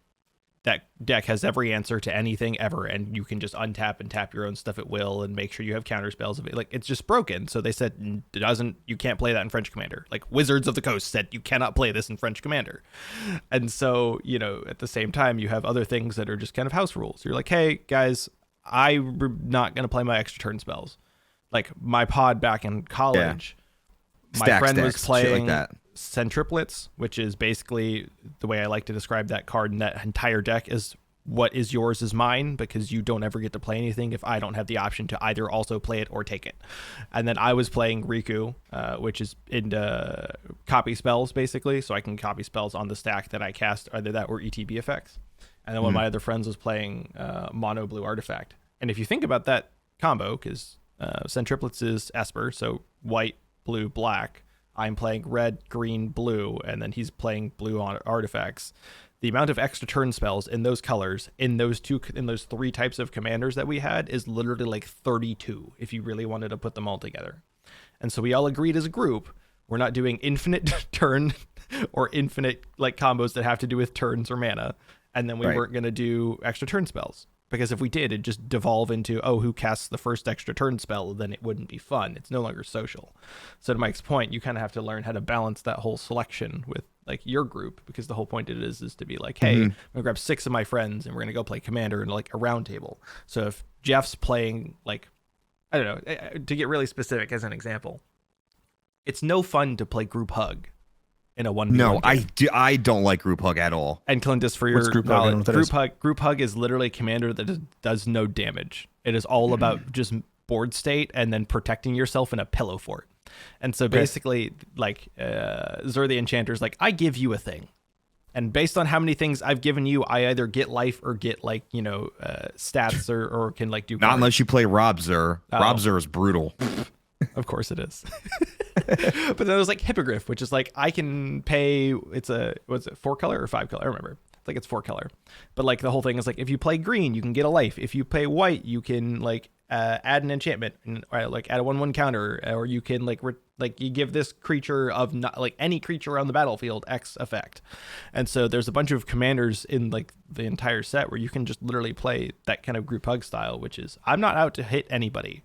C: that deck has every answer to anything ever, and you can just untap and tap your own stuff at will and make sure you have counter spells of it. Like, it's just broken. So they said you can't play that in French Commander. Like, Wizards of the Coast said you cannot play this in French Commander. And so, you know, at the same time, you have other things that are just kind of house rules. You're like, hey guys, I'm not going to play my extra turn spells. Like, my pod back in college, my friend was playing
A: like
C: centriplets, which is basically the way I like to describe that card, and that entire deck is what is yours is mine, because you don't ever get to play anything if I don't have the option to either also play it or take it. And then I was playing Riku, which is into copy spells, basically, so I can copy spells on the stack that I cast, either that or ETB effects. And then one of my other friends was playing mono blue artifact. And if you think about that combo, because centriplets is Esper, so white, blue, black, I'm playing red, green, blue, and then he's playing blue on artifacts. The amount of extra turn spells in those colors, in those three types of commanders that we had, is literally like 32 if you really wanted to put them all together. And so we all agreed as a group, we're not doing infinite turn or infinite like combos that have to do with turns or mana. And then we weren't going to do extra turn spells. Because if we did, it'd just devolve into, who casts the first extra turn spell, then it wouldn't be fun. It's no longer social. So to Mike's point, you kind of have to learn how to balance that whole selection with like your group, because the whole point of it is to be like, hey, I'm gonna grab 6 of my friends and we're gonna go play Commander in like a round table. So if Jeff's playing like, I don't know, to get really specific as an example, it's no fun to play group hug in a 1v1
A: No,
C: game.
A: I don't like group hug at all.
C: And Clintus, for your
B: group
C: knowledge,
B: hug?
C: Group hug is literally a commander that does no damage. It is all about just board state and then protecting yourself in a pillow fort. And so basically, like Zur the Enchanter's like, I give you a thing, and based on how many things I've given you, I either get life or get like, you know, stats or can like do.
A: Not unless you play Rob Zur. Rob Zur is brutal.
C: Of course it is. But then there's like Hippogriff, which is like, I can pay, it's a, what's it, 4 color or 5 color? I remember. I think it's 4 color. But like the whole thing is like, if you play green, you can get a life. If you play white, you can like add an enchantment and like add a 1/1 counter, or you can like you give this creature of not like any creature on the battlefield X effect. And so there's a bunch of commanders in like the entire set where you can just literally play that kind of group hug style, which is, I'm not out to hit anybody.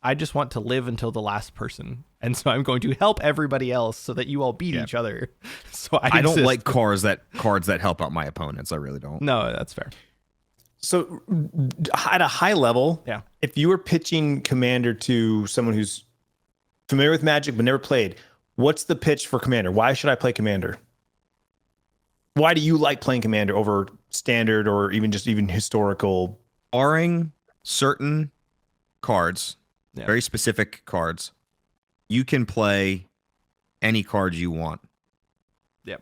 C: I just want to live until the last person. And so I'm going to help everybody else so that you all beat each other. So I
A: don't like cards that help out my opponents. I really don't.
C: No, that's fair.
B: So at a high level,
C: Yeah.
B: if you were pitching Commander to someone who's familiar with Magic but never played, what's the pitch for Commander? Why should I play Commander? Why do you like playing Commander over Standard or even historical?
A: Barring certain cards, very specific cards, you can play any card you want.
C: Yep.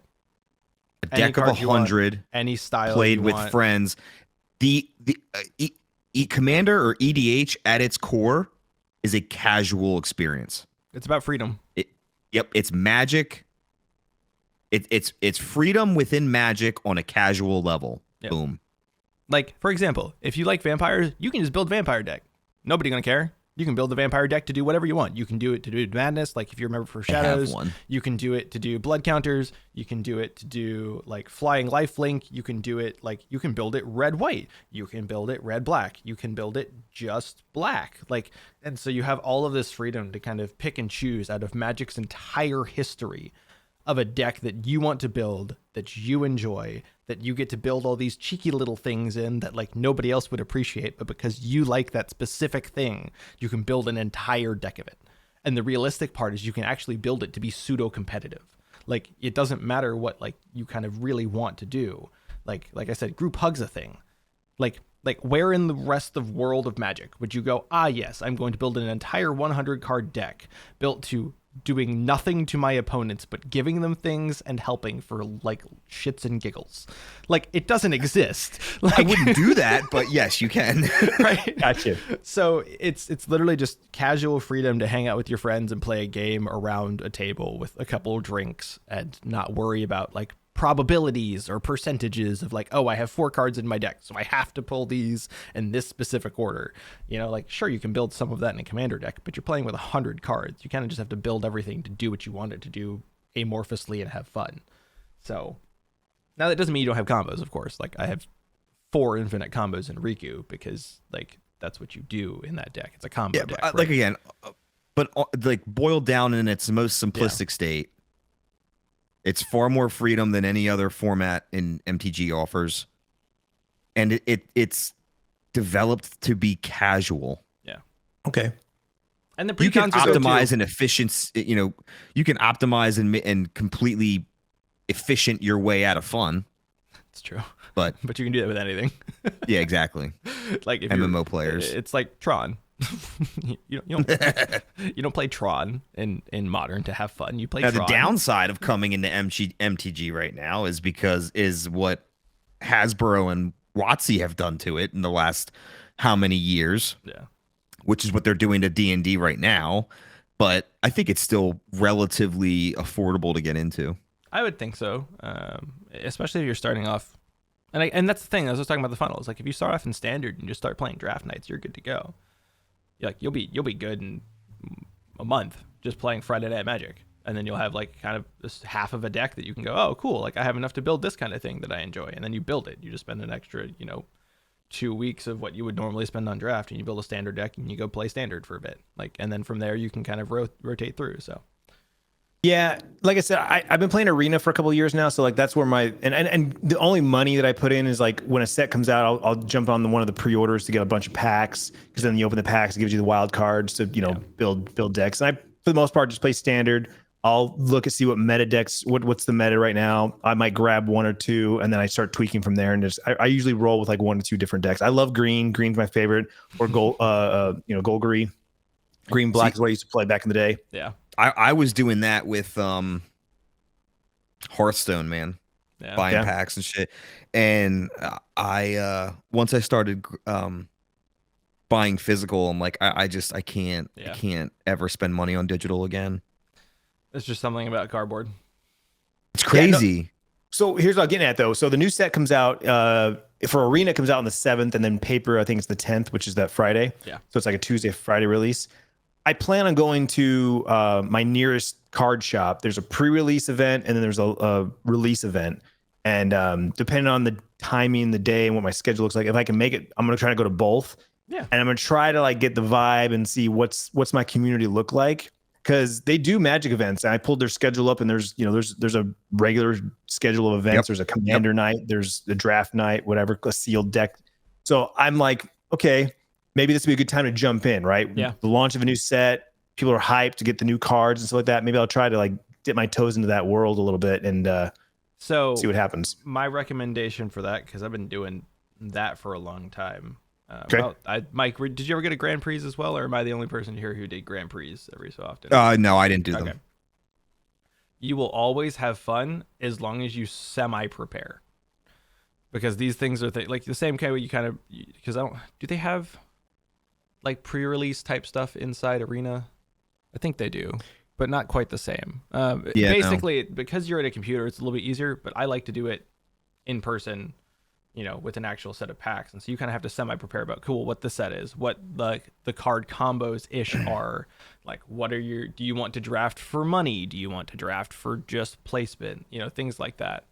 A: A deck of 100,
C: any style
A: played
C: you
A: with
C: want.
A: friends. The Commander or EDH at its core is a casual experience.
C: It's about freedom.
A: It's Magic. It's freedom within Magic on a casual level.
C: Yep.
A: Boom.
C: Like, for example, if you like vampires, you can just build a vampire deck. Nobody gonna care. You can build a vampire deck to do whatever you want. You can do it to do madness, like if you remember for Shadows. You can do it to do blood counters. You can do it to do like flying lifelink. You can do it like, you can build it red-white. You can build it red-black. You can build it just black. Like, and so you have all of this freedom to kind of pick and choose out of Magic's entire history of a deck that you want to build, that you enjoy, that you get to build all these cheeky little things in that like nobody else would appreciate, but because you like that specific thing, you can build an entire deck of it. And the realistic part is you can actually build it to be pseudo competitive. Like, it doesn't matter what like you kind of really want to do. Like I said, group hug's a thing. Like where in the rest of world of Magic would you go, yes, I'm going to build an entire 100 card deck built to doing nothing to my opponents but giving them things and helping for like shits and giggles. Like, it doesn't exist. Like,
A: I wouldn't do that, but yes, you can.
C: Right?
B: Gotcha.
C: So it's literally just casual freedom to hang out with your friends and play a game around a table with a couple of drinks and not worry about like probabilities or percentages of like, I have 4 cards in my deck, so I have to pull these in this specific order. You know, like, sure, you can build some of that in a commander deck, but you're playing with 100 cards. You kind of just have to build everything to do what you want it to do amorphously and have fun. So now that doesn't mean you don't have combos, of course. Like, I have 4 infinite combos in Riku because like that's what you do in that deck. It's a combo
A: Yeah,
C: deck.
A: but, like again, but like boiled down in its most simplistic state, it's far more freedom than any other format in MTG offers, and it's developed to be casual.
C: Yeah.
B: Okay.
C: And the
A: You can
C: precons are good
A: optimize
C: too.
A: and efficiency. You know, you can optimize and completely efficient your way out of fun.
C: It's true.
A: But
C: you can do that with anything.
A: yeah, exactly.
C: Like if
A: MMO players,
C: it's like Tron. you don't play Tron in Modern to have fun. You play
A: now,
C: Tron.
A: the downside of coming into MTG right now is what Hasbro and WotC have done to it in the last how many years.
C: Yeah.
A: Which is what they're doing to D&D right now. But I think it's still relatively affordable to get into.
C: I would think so, especially if you're starting off. And that's the thing. I was talking about the funnels. Like if you start off in Standard and just start playing Draft Nights, you're good to go. You'll be good in a month just playing Friday Night Magic, and then you'll have like kind of this half of a deck that you can go, oh cool, like I have enough to build this kind of thing that I enjoy, and then you build it. You just spend an extra 2 weeks of what you would normally spend on Draft, and you build a Standard deck and you go play Standard for a bit, like, and then from there you can kind of rotate through. So
B: yeah, like I said, I've been playing Arena for a couple of years now, so like that's where my and the only money that I put in is like when a set comes out, I'll jump on one of the pre-orders to get a bunch of packs, because then you open the packs, it gives you the wild cards to build decks. And I, for the most part, just play Standard. I'll look and see what meta decks, what's the meta right now. I might grab one or two, and then I start tweaking from there. And just I usually roll with like 1 or 2 different decks. I love green. Green's my favorite, or gold. Golgari. Green black is what I used to play back in the day.
C: yeah,
A: I was doing that with Hearthstone, man.
C: yeah.
A: Buying packs and shit. And I once I started buying physical, I'm like, I can't ever spend money on digital again.
C: It's just something about cardboard.
A: It's crazy.
B: Yeah, no. So here's what I'm getting at though. So the new set comes out for Arena, it comes out on the 7th, and then paper, I think it's the 10th, which is that Friday.
C: Yeah.
B: So it's like a Tuesday, Friday release. I plan on going to my nearest card shop. There's a pre-release event, and then there's a release event. And depending on the timing, the day, and what my schedule looks like, if I can make it, I'm gonna try to go to both.
C: Yeah.
B: And I'm gonna try to like get the vibe and see what's my community look like, because they do Magic events. And I pulled their schedule up, and there's a regular schedule of events.
A: Yep.
B: There's a commander night, there's the draft night, whatever, a sealed deck. So I'm like, okay, maybe this would be a good time to jump in, right?
C: Yeah.
B: The launch of a new set, people are hyped to get the new cards and stuff like that. Maybe I'll try to like dip my toes into that world a little bit and
C: so
B: see what happens.
C: My recommendation for that, because I've been doing that for a long time.
B: Okay.
C: Mike, did you ever get a Grand Prix as well, or am I the only person here who did Grand Prix every so often?
A: No, I didn't do them.
C: You will always have fun as long as you semi-prepare, because these things are like the same kind of, you kind of, because do they have like pre-release type stuff inside Arena? I think they do, but not quite the same. Basically, because you're at a computer, it's a little bit easier, but I like to do it in person, with an actual set of packs. And so you kind of have to semi-prepare about, cool, what the set is, what the card combos ish are, like what are do you want to draft for money? Do you want to draft for just placement? Things like that.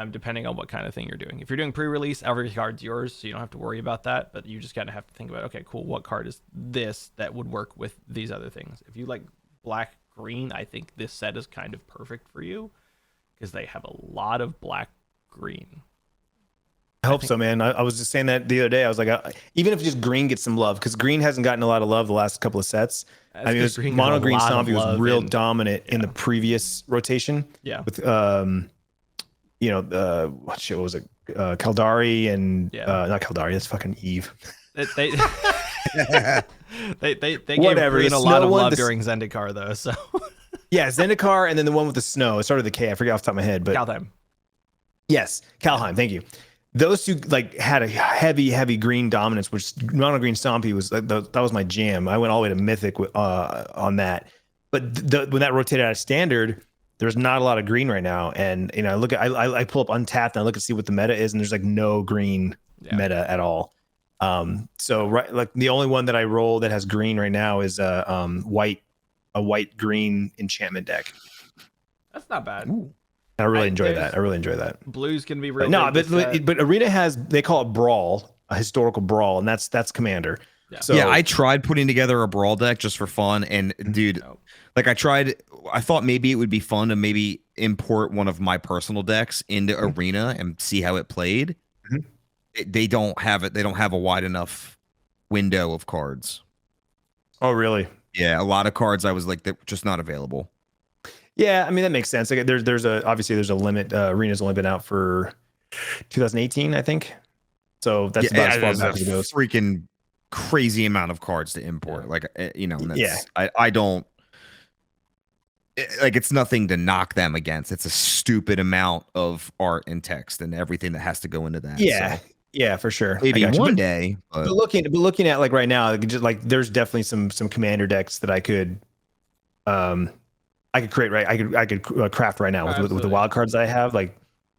C: Depending on what kind of thing you're doing. If you're doing pre-release, every card's yours, so you don't have to worry about that, but you just kind of have to think about, okay, cool, what card is this that would work with these other things? If you like black green, I think this set is kind of perfect for you, because they have a lot of black green.
B: I hope so, man. I was just saying that the other day. I was like, even if just green gets some love, because green hasn't gotten a lot of love the last couple of sets. I mean, mono green zombie was real dominant in the previous rotation.
C: Yeah.
B: With what shit was it? Kaldari and not Kaldari. That's fucking Eve.
C: They gave
B: Whatever,
C: green
B: the
C: a lot of
B: snow one,
C: love during Zendikar though. So
B: yeah, Zendikar, and then the one with the snow. It started with the K. I forget off the top of my head, but
C: Kaldheim.
B: Yes, Kaldheim. Thank you. Those two like had a heavy green dominance, which mono green Stompy was that was my jam. I went all the way to Mythic on that. But when that rotated out of Standard, there's not a lot of green right now. And I pull up Untapped and I look and see what the meta is, and there's like no green meta at all. So right, like the only one that I roll that has green right now is a white green enchantment deck.
C: That's not bad.
B: Ooh. I really enjoy that. I really enjoy that.
C: Blue's gonna be real.
B: But Arena has, they call it Brawl, a historical brawl, and that's Commander.
C: Yeah.
B: So
A: yeah, I tried putting together a brawl deck just for fun, and dude, like I thought maybe it would be fun to maybe import one of my personal decks into Arena and see how it played. They don't have it. They don't have a wide enough window of cards.
B: Oh, really?
A: Yeah, a lot of cards I was like, they're just not available.
B: Yeah, I mean that makes sense. Like there's a limit. Arena's only been out for 2018, I think. So that's about as far back as it goes.
A: Freaking crazy amount of cards to import. Like you know, and that's, I don't like, it's nothing to knock them against. It's a stupid amount of art and text and everything that has to go into that.
B: Yeah.
A: So.
B: Yeah, for sure.
A: Maybe one day.
B: But looking at like right now, just like there's definitely some commander decks that I could create, right? I could craft right now with the wild cards that I have. Like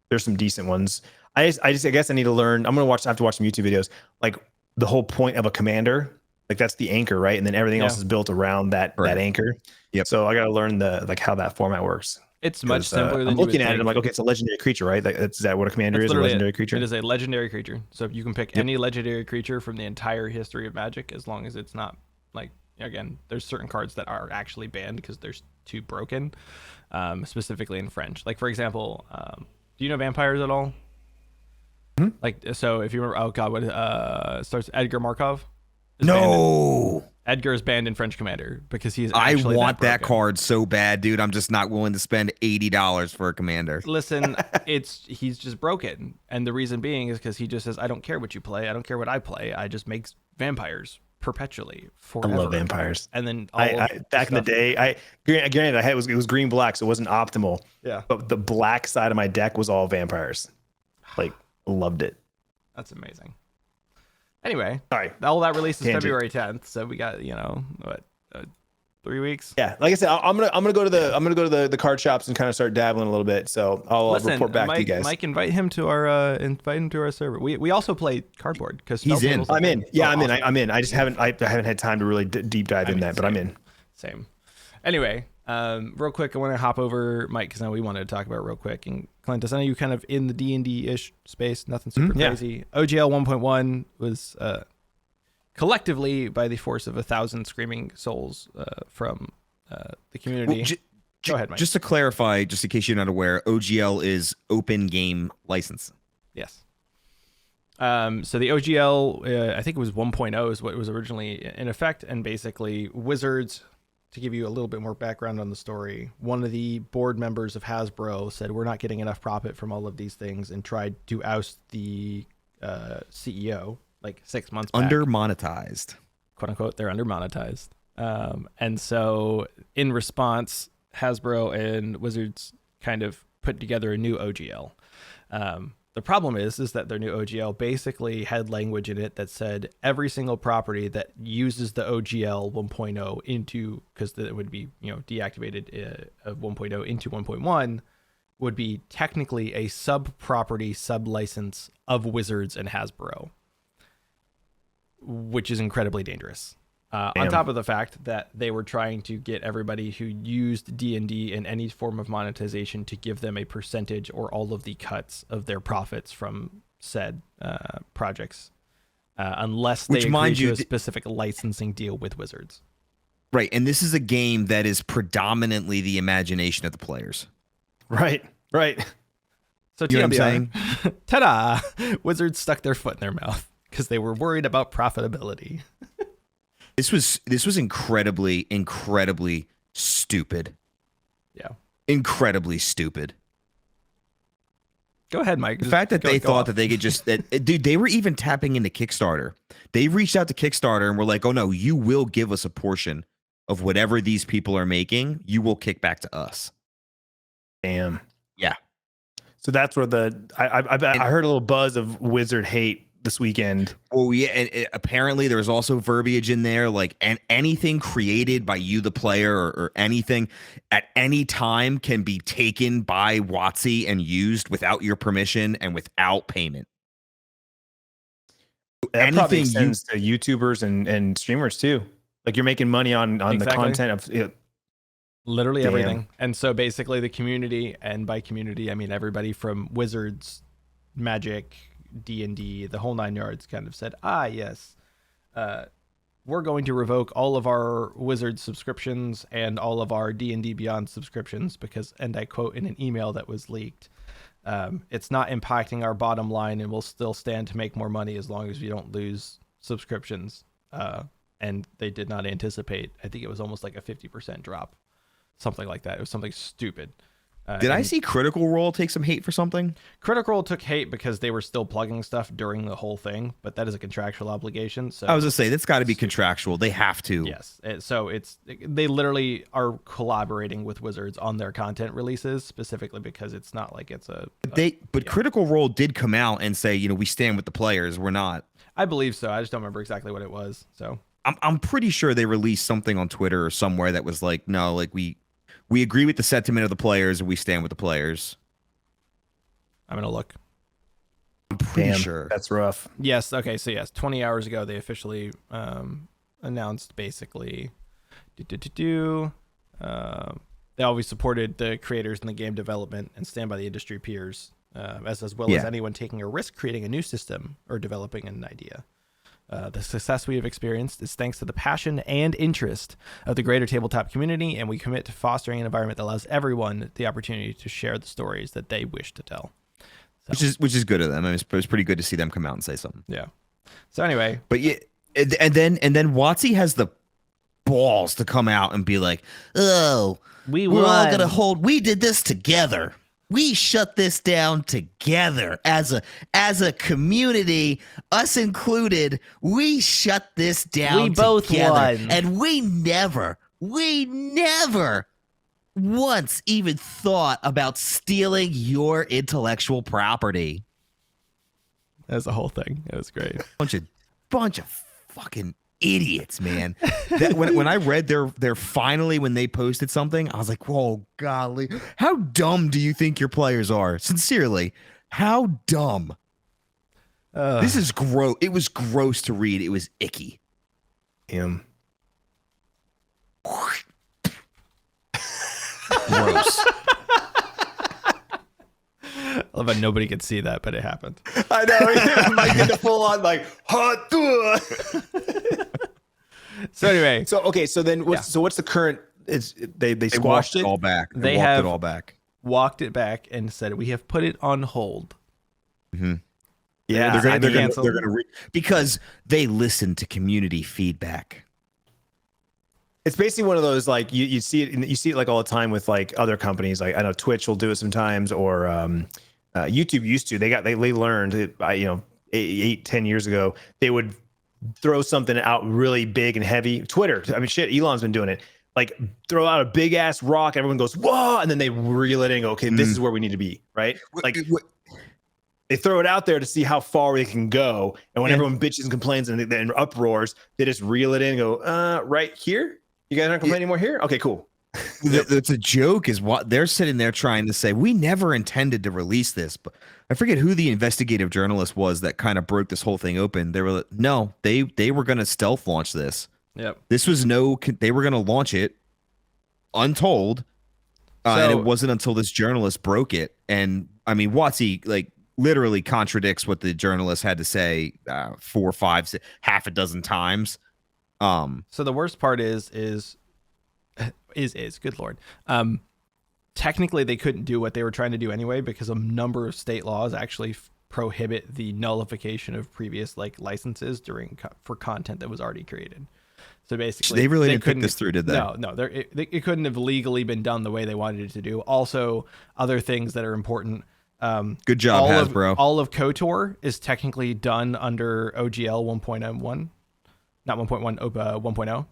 B: there's some decent ones. I guess I need to learn. I have to watch some YouTube videos. Like the whole point of a commander, like that's the anchor, right? And then everything else is built around that anchor. Yep. So I got to learn how that format works.
C: It's much simpler than
B: I'm looking at it. I'm like, okay, it's a legendary creature, right? Is that what a commander is? A legendary creature?
C: It is a legendary creature. So you can pick any legendary creature from the entire history of Magic, as long as it's not like, again, there's certain cards that are actually banned because they're too broken, specifically in French. Like, for example, do you know vampires at all? Like, so if you remember, oh god, what starts Edgar Markov?
A: No.
C: Edgar is banned in French Commander because he's.
A: I want that card so bad, dude. I'm just not willing to spend $80 for a commander.
C: Listen, he's just broken, and the reason being is because he just says, "I don't care what you play. I don't care what I play. I just make vampires perpetually forever."
B: I love vampires.
C: And then
B: back in the day, granted, it was green black, so it wasn't optimal.
C: Yeah.
B: But the black side of my deck was all vampires. Like, loved it.
C: That's amazing. Anyway,
B: sorry.
C: All that releases February 10th, so we got 3 weeks.
B: Yeah, like I said, I'm gonna go to the card shops and kind of start dabbling a little bit. So I'll report back to you guys.
C: Mike, invite him to our server. We also play cardboard because
A: he's in.
B: I'm in. Yeah, I'm in. I'm in. I just haven't had time to really deep dive in that, but I'm in.
C: Same. Anyway, real quick, I want to hop over Mike because now we wanted to talk about it real quick. And Clintus, I know you kind of in the D&D-ish space, nothing super crazy. OGL 1.1 was collectively by the force of 1,000 screaming souls from the community.
A: Well,
C: Go ahead, Mike.
A: Just to clarify, just in case you're not aware, OGL is open game license.
C: Yes. So the OGL, I think it was 1.0 is what was originally in effect, and basically Wizards, to give you a little bit more background on the story, one of the board members of Hasbro said we're not getting enough profit from all of these things and tried to oust the CEO like 6 months back.
A: Under monetized.
C: Quote unquote, they're under monetized. And so in response, Hasbro and Wizards kind of put together a new OGL. The problem is that their new OGL basically had language in it that said every single property that uses the OGL 1.0 into, because it would be deactivated of 1.0 into 1.1, would be technically a sub-property, sub-license of Wizards and Hasbro, which is incredibly dangerous. On top of the fact that they were trying to get everybody who used D&D in any form of monetization to give them a percentage or all of the cuts of their profits from said projects, unless they agree to a specific licensing deal with Wizards.
A: Right, and this is a game that is predominantly the imagination of the players.
B: Right.
C: So
A: you know what I'm
C: saying? Ta-da! Wizards stuck their foot in their mouth because they were worried about profitability.
A: This was incredibly stupid.
C: Yeah.
A: Incredibly stupid.
C: Go ahead, Mike.
A: The fact that they thought that they could just dude, they were even tapping into Kickstarter. They reached out to Kickstarter and were like, "Oh no, you will give us a portion of whatever these people are making. You will kick back to us."
B: Damn.
A: Yeah.
B: So that's where I heard a little buzz of Wizard hate this weekend.
A: Oh yeah, and apparently there's also verbiage in there like, and anything created by you, the player, or anything at any time can be taken by WotC and used without your permission and without payment.
B: That probably extends to YouTubers and streamers too. Like you're making money on the content of
C: Literally
B: Damn.
C: everything. And so basically the community, and by community I mean everybody from Wizards, Magic, D&D, the whole 9 yards, kind of said, yes, we're going to revoke all of our Wizards subscriptions and all of our D&D Beyond subscriptions because, and I quote in an email that was leaked, it's not impacting our bottom line and we'll still stand to make more money as long as we don't lose subscriptions. And they did not anticipate, I think it was almost like a 50% drop, something like that. It was something stupid.
A: Did I see Critical Role take some hate for something?
C: Critical Role took hate because they were still plugging stuff during the whole thing, but that is a contractual obligation. So
A: I was gonna say that's got to be contractual. They have to.
C: Yes. So they literally are collaborating with Wizards on their content releases specifically because it's not like it's
A: But Critical Role did come out and say, we stand with the players. We're not.
C: I believe so. I just don't remember exactly what it was. So
A: I'm pretty sure they released something on Twitter or somewhere that was like, no, like we agree with the sentiment of the players and we stand with the players.
C: I'm gonna look.
A: I'm pretty sure.
B: That's rough.
C: Yes. Okay. So yes, 20 hours ago they officially announced basically. They always supported the creators in the game development and stand by the industry peers, as well as anyone taking a risk creating a new system or developing an idea. The success we have experienced is thanks to the passion and interest of the greater tabletop community, and we commit to fostering an environment that allows everyone the opportunity to share the stories that they wish to tell. So.
A: Which is good of them. I mean, it was pretty good to see them come out and say something.
C: Yeah. So anyway,
A: but yeah, and then WotC has the balls to come out and be like, "Oh, we're all gonna hold. We did this together. We shut this down together as a community, us included. We shut this down.
C: We both
A: together.
C: won,
A: and we never once even thought about stealing your intellectual property."
C: That's the whole thing. It was great.
A: Bunch of fucking idiots, man. That when I read their finally when they posted something, I was like, whoa, golly, how dumb do you think your players are? Sincerely, how dumb? This is gross. It was gross to read. It was icky.
B: Him.
A: Gross.
C: I love how nobody could see that, but it happened.
B: I know. Mike did the full on like hot.
C: So anyway,
B: so then what's the current? They squashed it
A: all back.
C: They
A: walked
C: have
A: it all back.
C: Walked it back and said we have put it on hold.
A: Mm-hmm.
B: Yeah,
A: they're gonna because they listen to community feedback.
B: It's basically one of those like you see it like all the time with like other companies. Like I know Twitch will do it sometimes, or YouTube used to. They learned it, 8-10 years ago. They would throw something out really big and heavy. Twitter, I mean, shit, Elon's been doing it. Like throw out a big ass rock, everyone goes whoa, and then they reel it in and go, okay, this is where we need to be, right? Like they throw it out there to see how far they can go, and when everyone bitches and complains and uproars, they just reel it in and go, right here. You guys aren't complaining more here? Okay, cool.
A: It's a joke is what they're sitting there trying to say. We never intended to release this, but I forget who the investigative journalist was that kind of broke this whole thing open. They were like, no, they were going to stealth launch this.
C: Yep.
A: This was they were going to launch it untold. And it wasn't until this journalist broke it. And I mean, WotC like literally contradicts what the journalist had to say 4, 5, half a dozen times.
C: So the worst part is good Lord. Technically they couldn't do what they were trying to do anyway, because a number of state laws actually prohibit the nullification of previous like licenses for content that was already created. So basically
A: they really didn't think this through, did they?
C: No, it couldn't have legally been done the way they wanted it to do. Also, other things that are important.
A: Good job, Hasbro.
C: All of KOTOR is technically done under OGL 1.1. Not 1.1, 1.0.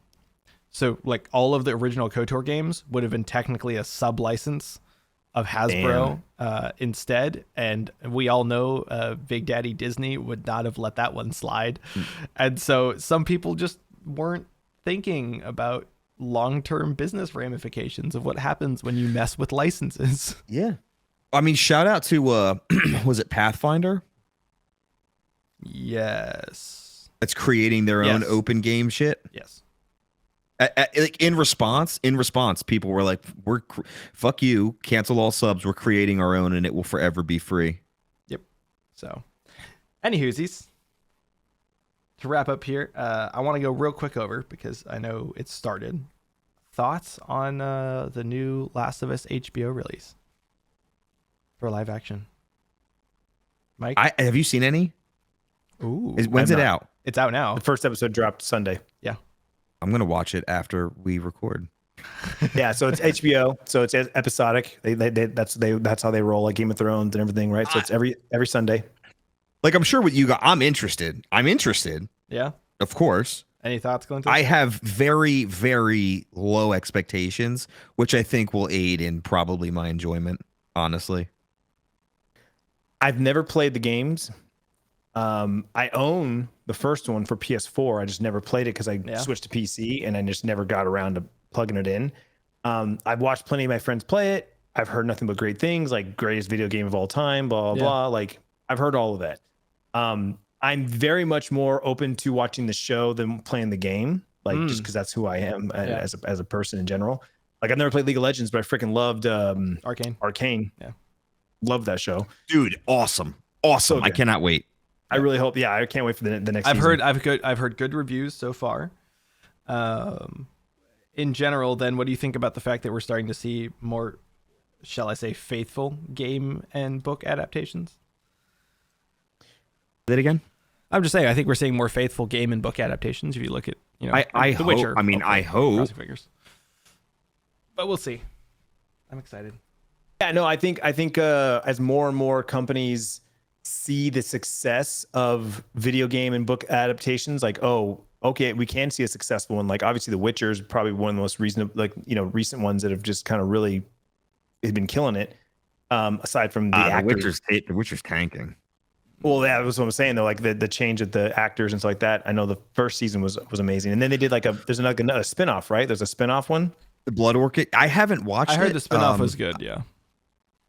C: So like all of the original KOTOR games would have been technically a sub license of Hasbro instead. And we all know Big Daddy Disney would not have let that one slide. And so some people just weren't thinking about long-term business ramifications of what happens when you mess with licenses.
A: Yeah. I mean, shout out to, was it Pathfinder?
C: Yes.
A: That's creating their own open game shit.
C: Yes.
A: Like in response, people were like, fuck you, cancel all subs. We're creating our own and it will forever be free.
C: Yep. So, anywhoosies, to wrap up here, I want to go real quick over because I know it's started. Thoughts on the new Last of Us HBO release for live action? Mike?
A: Have you seen any?
C: Ooh.
A: When's it out?
C: It's out now.
B: The first episode dropped Sunday.
C: Yeah.
A: I'm going to watch it after we record.
B: Yeah, so it's HBO, so it's episodic. That's how they roll, like Game of Thrones and everything, right? So it's every Sunday.
A: Like, I'm sure what you got, I'm interested.
C: Yeah.
A: Of course.
C: Any thoughts, Clintus?
A: I have very, very low expectations, which I think will aid in probably my enjoyment, honestly.
B: I've never played the games. I own the first one for PS4. I just never played it because I switched to PC and I just never got around to plugging it in. I've watched plenty of my friends play it. I've heard nothing but great things, like greatest video game of all time, blah, blah, blah. Like, I've heard all of that. I'm very much more open to watching the show than playing the game, like just because that's who I am as a person in general. Like, I've never played League of Legends, but I freaking loved Arcane.
C: Yeah.
B: Loved that show.
A: Dude, awesome.
B: So
A: I cannot wait.
B: I really hope. Yeah, I can't wait for the next.
C: I've
B: season.
C: heard good reviews so far. In general, then, what do you think about the fact that we're starting to see more, shall I say, faithful game and book adaptations?
A: Say it again.
C: I'm just saying, I think we're seeing more faithful game and book adaptations. If you look at,
A: I
C: The
A: hope.
C: Witcher.
A: I mean, I hope.
C: Crossing fingers. But we'll see. I'm excited.
B: Yeah, no, I think as more and more companies see the success of video game and book adaptations, like, oh, okay, we can see a successful one. Like, obviously, The Witcher is probably one of the most recent ones that have just kind of really been killing it. Aside from the actors,
A: The Witcher's tanking.
B: Well, that was what I'm saying though. Like the change of the actors and stuff like that. I know the first season was amazing, and then they did there's another spinoff, right? There's a spinoff one.
A: The Blood Orchid. I haven't watched it.
C: I heard the spinoff was good. Yeah.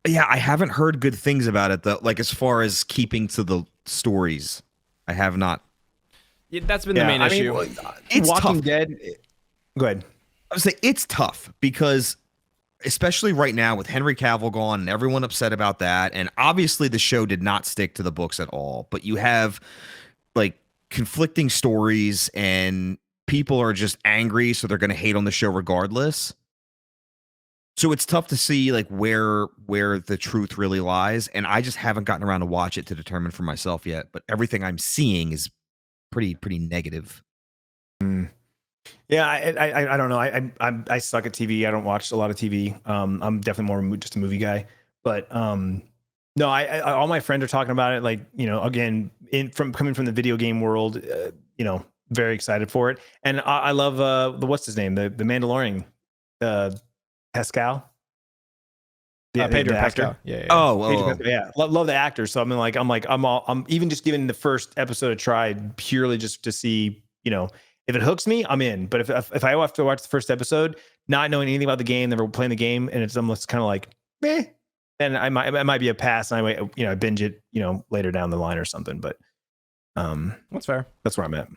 A: Yeah, I haven't heard good things about it though. Like, as far as keeping to the stories, I have not.
C: Yeah, that's been the main issue.
A: It's
B: Walking
A: tough.
B: Dead. Go ahead.
A: I would say it's tough because, especially right now with Henry Cavill gone and everyone upset about that, and obviously the show did not stick to the books at all. But you have like conflicting stories, and people are just angry, so they're going to hate on the show regardless. So it's tough to see like where the truth really lies, and I just haven't gotten around to watch it to determine for myself yet. But everything I'm seeing is pretty negative.
B: Yeah, I don't know. I suck at TV. I don't watch a lot of TV. I'm definitely more just a movie guy. But no, I all my friends are talking about it. Like, again, coming from the video game world, very excited for it. And I love the what's his name, the Mandalorian, Pascal.
C: Pedro
B: the
C: Pascal.
B: actor.
C: Yeah.
B: Pedro Pascal, yeah. Love the actor. So I'm even just giving the first episode a try purely just to see, if it hooks me, I'm in. But if I have to watch the first episode, not knowing anything about the game, never playing the game, and it's almost kind of like, meh, then it might be a pass, and I binge it, later down the line or something. But
C: That's fair.
B: That's where I'm at.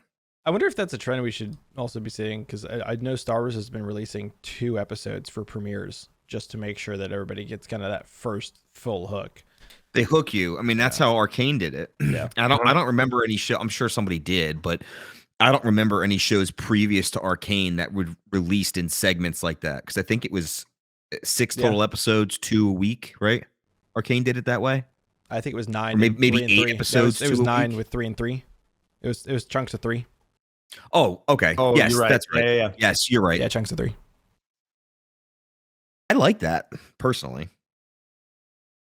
C: I wonder if that's a trend we should also be seeing, because I know Star Wars has been releasing 2 episodes for premieres just to make sure that everybody gets kind of that first full hook.
A: They hook you. I mean, that's how Arcane did it.
C: Yeah.
A: I don't remember any show. I'm sure somebody did, but I don't remember any shows previous to Arcane that were released in segments like that. Because I think it was 6 total episodes, 2 a week, right? Arcane did it that way.
C: I think it was 9.
A: Or maybe 8 episodes.
C: It was 9
A: week.
C: with 3 and 3. It was chunks of 3.
A: Oh, okay.
B: Oh,
A: yes,
B: you're right.
A: that's right.
B: Yeah.
A: Yes, you're right.
C: Yeah, chunks of 3.
A: I like that personally.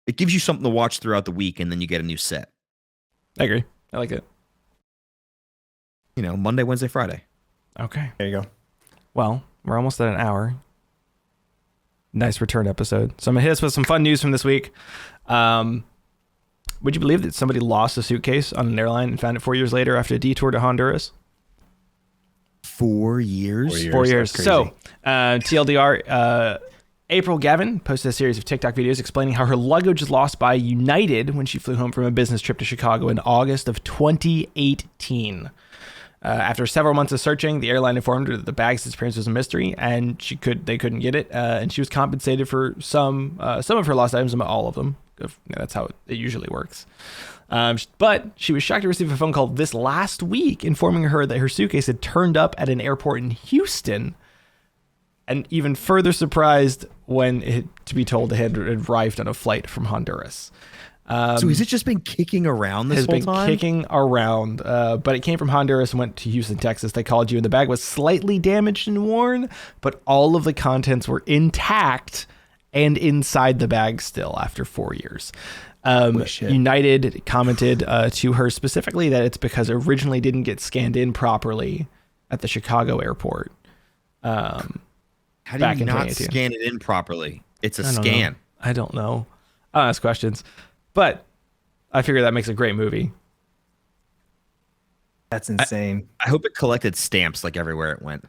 A: It gives you something to watch throughout the week, and then you get a new set.
C: I agree. I like it.
A: Monday, Wednesday, Friday.
C: Okay.
B: There you go.
C: Well, we're almost at an hour. Nice return episode. So I'm going to hit us with some fun news from this week. Would you believe that somebody lost a suitcase on an airline and found it 4 years later after a detour to Honduras?
A: 4 years?
C: 4 years. So, TLDR, April Gavin posted a series of TikTok videos explaining how her luggage was lost by United when she flew home from a business trip to Chicago in August of 2018. After several months of searching, the airline informed her that the bag's disappearance was a mystery, and they couldn't get it. And she was compensated for some of her lost items, not all of them. That's how it usually works. But she was shocked to receive a phone call this last week informing her that her suitcase had turned up at an airport in Houston, and even further surprised to be told it had arrived on a flight from Honduras.
A: So has it just been kicking around this whole time?
C: Has been kicking around, but it came from Honduras and went to Houston, Texas. They called you, and the bag was slightly damaged and worn, but all of the contents were intact and inside the bag still after 4 years. United commented to her specifically that it's because it originally didn't get scanned in properly at the Chicago airport.
A: How do you not scan it in properly? It's a scan.
C: I don't know. I'll ask questions. But I figure that makes a great movie.
B: That's insane.
A: I hope it collected stamps like everywhere it went.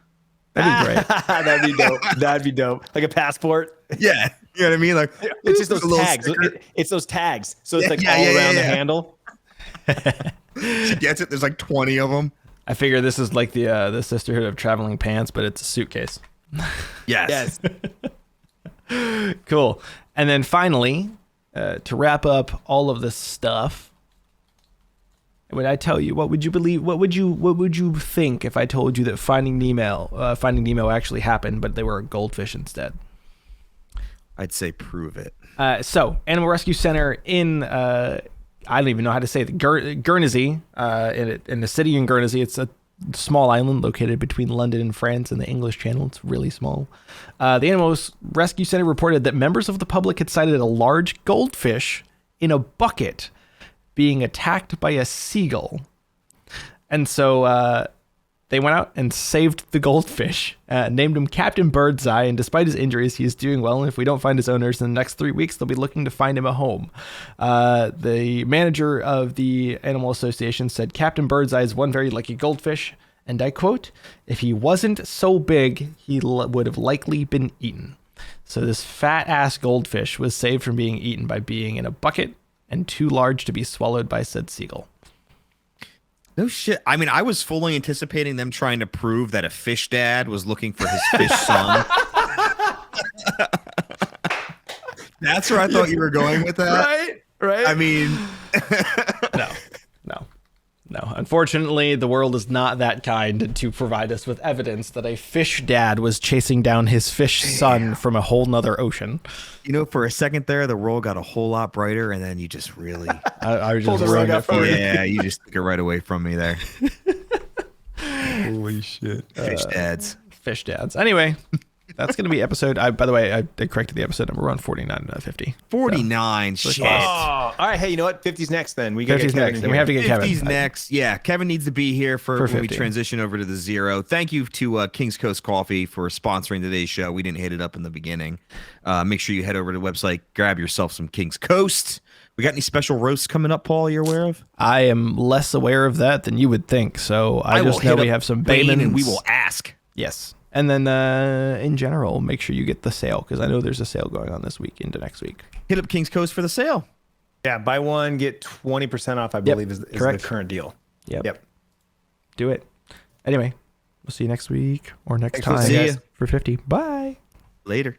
C: That'd be great.
B: That'd be dope. That'd be dope. Like a passport.
A: Yeah. You know what I mean? Like
B: it's just those tags. It's those tags. So it's like all around the handle.
A: She gets it. There's like 20 of them.
C: I figure this is like the Sisterhood of Traveling Pants, but it's a suitcase.
A: Yes.
C: Cool. And then finally, to wrap up all of this stuff, when I tell you, what would you believe? What would you think if I told you that Finding Nemo actually happened, but they were a goldfish instead?
A: I'd say prove it.
C: So Animal Rescue Center in I don't even know how to say it. Guernsey, in the city in Guernsey. It's a small island located between London and France and the English Channel. It's really small. The Animal Rescue Center reported that members of the public had sighted a large goldfish in a bucket being attacked by a seagull. And so they went out and saved the goldfish, named him Captain Birdseye, and despite his injuries, he is doing well. And if we don't find his owners in the next 3 weeks, they'll be looking to find him a home. The manager of the Animal Association said, Captain Birdseye is one very lucky goldfish, and I quote, if he wasn't so big, he would have likely been eaten. So this fat-ass goldfish was saved from being eaten by being in a bucket and too large to be swallowed by said seagull.
A: No shit. I mean, I was fully anticipating them trying to prove that a fish dad was looking for his fish son. That's where I thought you were going with that.
B: Right.
A: I mean,
C: No. Unfortunately, the world is not that kind to provide us with evidence that a fish dad was chasing down his fish son from a whole nother ocean.
A: You know, for a second there, the world got a whole lot brighter, and then you just really...
C: I just ruined it for you.
A: Yeah, you just took it right away from me there.
B: Holy shit.
A: Fish dads.
C: Fish dads. Anyway, that's going to be episode... by the way, I corrected the episode number. We're on 49 and 50.
A: 49.
C: So,
A: shit.
B: Oh, all right. Hey, you know what? 50's next then. We got
C: 50's next. And we have to get Kevin.
A: 50's next. Yeah, Kevin needs to be here for when we
C: 50.
A: transition over to the Zero. Thank you to King's Coast Coffee for sponsoring today's show. We didn't hit it up in the beginning. Make sure you head over to the website, grab yourself some King's Coast. We got any special roasts coming up, Paul, you're aware of?
C: I am less aware of that than you would think. So I just know we have some Baymans.
A: And we will ask.
C: Yes. And then in general, make sure you get the sale, because I know there's a sale going on this week into next week.
A: Hit up King's Coast for the sale.
B: Yeah, buy one, get 20% off, I believe, is the current deal.
C: Yep. Do it. Anyway, we'll see you next week or next
B: Thanks for
C: time
A: seeing you.
C: for 50. Bye.
A: Later.